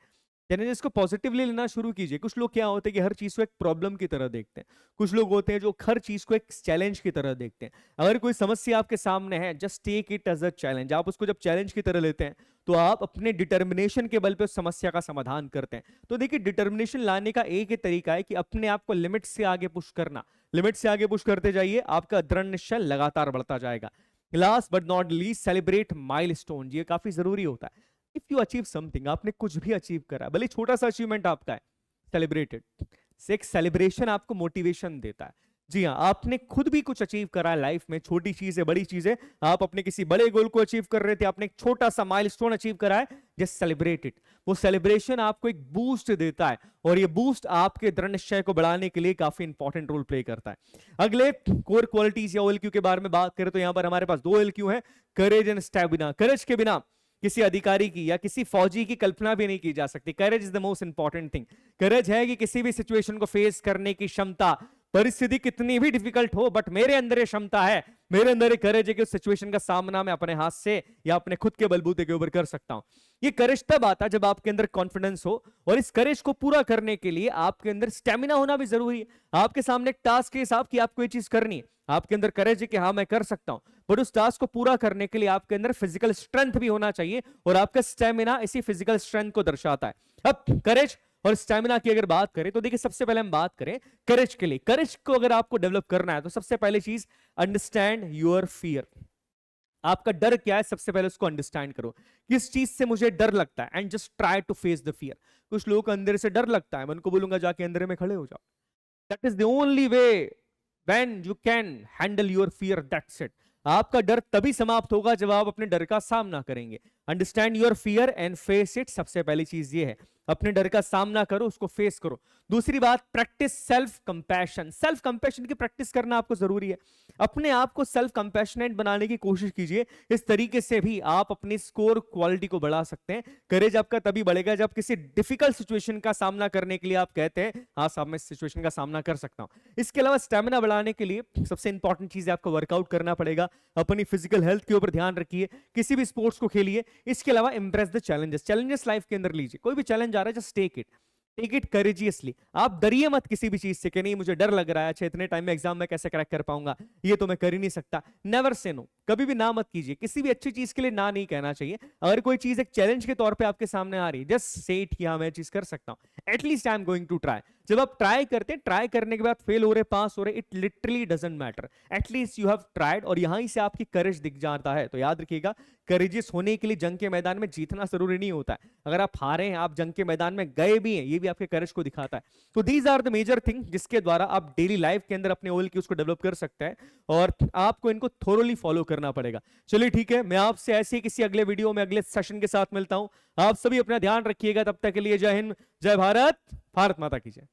Speaker 1: चैलेंजेस को पॉजिटिवली लेना शुरू कीजिए। कुछ लोग क्या होते हैं कि हर चीज को एक प्रॉब्लम की तरह देखते हैं, कुछ लोग होते हैं जो हर चीज को एक चैलेंज की तरह देखते हैं। अगर कोई समस्या आपके सामने है, just take it as a challenge. आप उसको जब चैलेंज की तरह लेते हैं तो आप अपने डिटर्मिनेशन के बल पे उस समस्या का समाधान करते हैं। तो देखिए, डिटर्मिनेशन लाने का एक ही तरीका है कि अपने आप को लिमिट से आगे पुश करना। लिमिट से आगे पुश करते जाइए, आपका दृढ़ निश्चय लगातार बढ़ता जाएगा। Last but not least, celebrate milestone. ये काफी जरूरी होता है। इफ यू अचीव समथिंग, आपने कुछ भी अचीव करा, भले छोटा सा अचीवमेंट आपका है, सेलिब्रेटेड। एक सेलिब्रेशन आपको मोटिवेशन देता है। जी हाँ, आपने खुद भी कुछ अचीव करा है लाइफ में, छोटी चीज है, बड़ी चीज है, आप अपने किसी बड़े गोल को अचीव कर रहे थे, आपने एक छोटा सा माइलस्टोन अचीव करा है, जस्ट सेलिब्रेट इट। वो सेलिब्रेशन आपको एक बूस्ट देता है, और ये बूस्ट आपके दृढ़ निश्चय को बढ़ाने के लिए काफी इंपॉर्टेंट रोल प्ले करता है। अगले कोर क्वालिटीज या OLQ के बारे में बात करें तो यहां पर हमारे पास 2 OLQ है, करेज एंड स्टैमिना। करेज के बिना किसी अधिकारी की या किसी फौजी की कल्पना भी नहीं की जा सकती। Courage is the most important thing. Courage है कि किसी भी सिचुएशन को फेस करने की क्षमता, परिस्थिति कितनी भी डिफिकल्ट हो, बट मेरे अंदर ये क्षमता है, मेरे अंदर ये करेज है कि उस सिचुएशन का सामना मैं अपने हाथ से या अपने खुद के बलबूते के ऊपर कर सकता हूं। ये करेज तब आता है जब आपके अंदर कॉन्फिडेंस हो, और इस करेज को पूरा करने के लिए आपके अंदर स्टेमिना होना भी जरूरी है। आपके सामने एक टास्क है साहब कि आपको ये चीज करनी है, आपके अंदर करेज है कि हाँ मैं कर सकता हूं, बट उस टास्क को पूरा करने के लिए आपके अंदर फिजिकल स्ट्रेंथ भी होना चाहिए, और आपका स्टेमिना इसी फिजिकल स्ट्रेंथ को दर्शाता है। अब करेज और स्टेमिना की अगर बात करें तो देखिए, सबसे पहले हम बात करें करेज के लिए। करेज को अगर आपको डेवलप करना है तो सबसे पहले चीज, अंडरस्टैंड योर फियर। आपका डर क्या है, सबसे पहले उसको अंडरस्टैंड करो, किस चीज से मुझे डर लगता है, and just try to face the fear. कुछ लोगों को अंदर से डर लगता है, मैं उनको बोलूंगा जाके अंदर में खड़े हो जाओ। That is the only way when you can handle your fear, that's it. आपका डर तभी समाप्त होगा जब आप अपने डर का सामना करेंगे। Understand your fear and face it, सबसे पहली चीज ये है, अपने डर का सामना करो, उसको फेस करो। दूसरी बात, practice self compassion. Self compassion की प्रैक्टिस करना आपको जरूरी है। अपने आप को सेल्फ कंपैशनेट बनाने की कोशिश कीजिए। इस तरीके से भी आप अपनी स्कोर क्वालिटी को बढ़ा सकते हैं। करेज आपका तभी बढ़ेगा जब किसी डिफिकल्ट सिचुएशन का सामना करने के लिए आप कहते हैं हाँ साहब मैं इस सिचुएशन का सामना कर सकता हूं। इसके अलावा स्टेमिना बढ़ाने के लिए सबसे इंपॉर्टेंट चीज है, आपको वर्कआउट करना पड़ेगा। अपनी फिजिकल हेल्थ के ऊपर ध्यान रखिए, किसी भी स्पोर्ट्स को खेलिए। इसके अलावा Impress the challenges. Challenges life के अंदर लीजिए, कोई भी चैलेंज आ रहा है जस्ट टेक इट करेजियसली। आप डरिए मत किसी भी चीज से कि नहीं मुझे डर लग रहा है, अच्छा इतने टाइम में एग्जाम में कैसे क्रैक कर पाऊंगा, ये तो मैं कर ही नहीं सकता। नेवर से नो, कभी भी ना मत कीजिए। किसी भी अच्छी चीज के लिए ना नहीं कहना चाहिए। अगर कोई चीज एक चैलेंज के तौर पे आपके सामने आ रही है, जस्ट से इट कि हाँ मैं चीज कर सकता हूं, at least I am going to try. जब आप ट्राई करते हैं, ट्राई करने के बाद फेल हो रहे, पास हो रहे, it literally doesn't matter, at least you have tried, और यहां से आपकी करेज दिख जाता है। तो याद रखिएगा, करेजियस होने के लिए जंग के मैदान में जीतना जरूरी नहीं होता है। अगर आप हारे हैं, आप जंग के मैदान में गए भी हैं, ये भी आपके करेज को दिखाता है। तो these are the major thing जिसके द्वारा आप डेली लाइफ के अंदर अपने OLQ को डेवलप कर सकते हैं, और आपको इनको थोरोली फॉलो करना पड़ेगा। चलिए ठीक है, मैं आपसे ऐसे ही किसी अगले वीडियो में अगले सेशन के साथ मिलता हूं। आप सभी अपना ध्यान रखिएगा, तब तक के लिए जय हिंद, जय भारत, भारत माता की जय।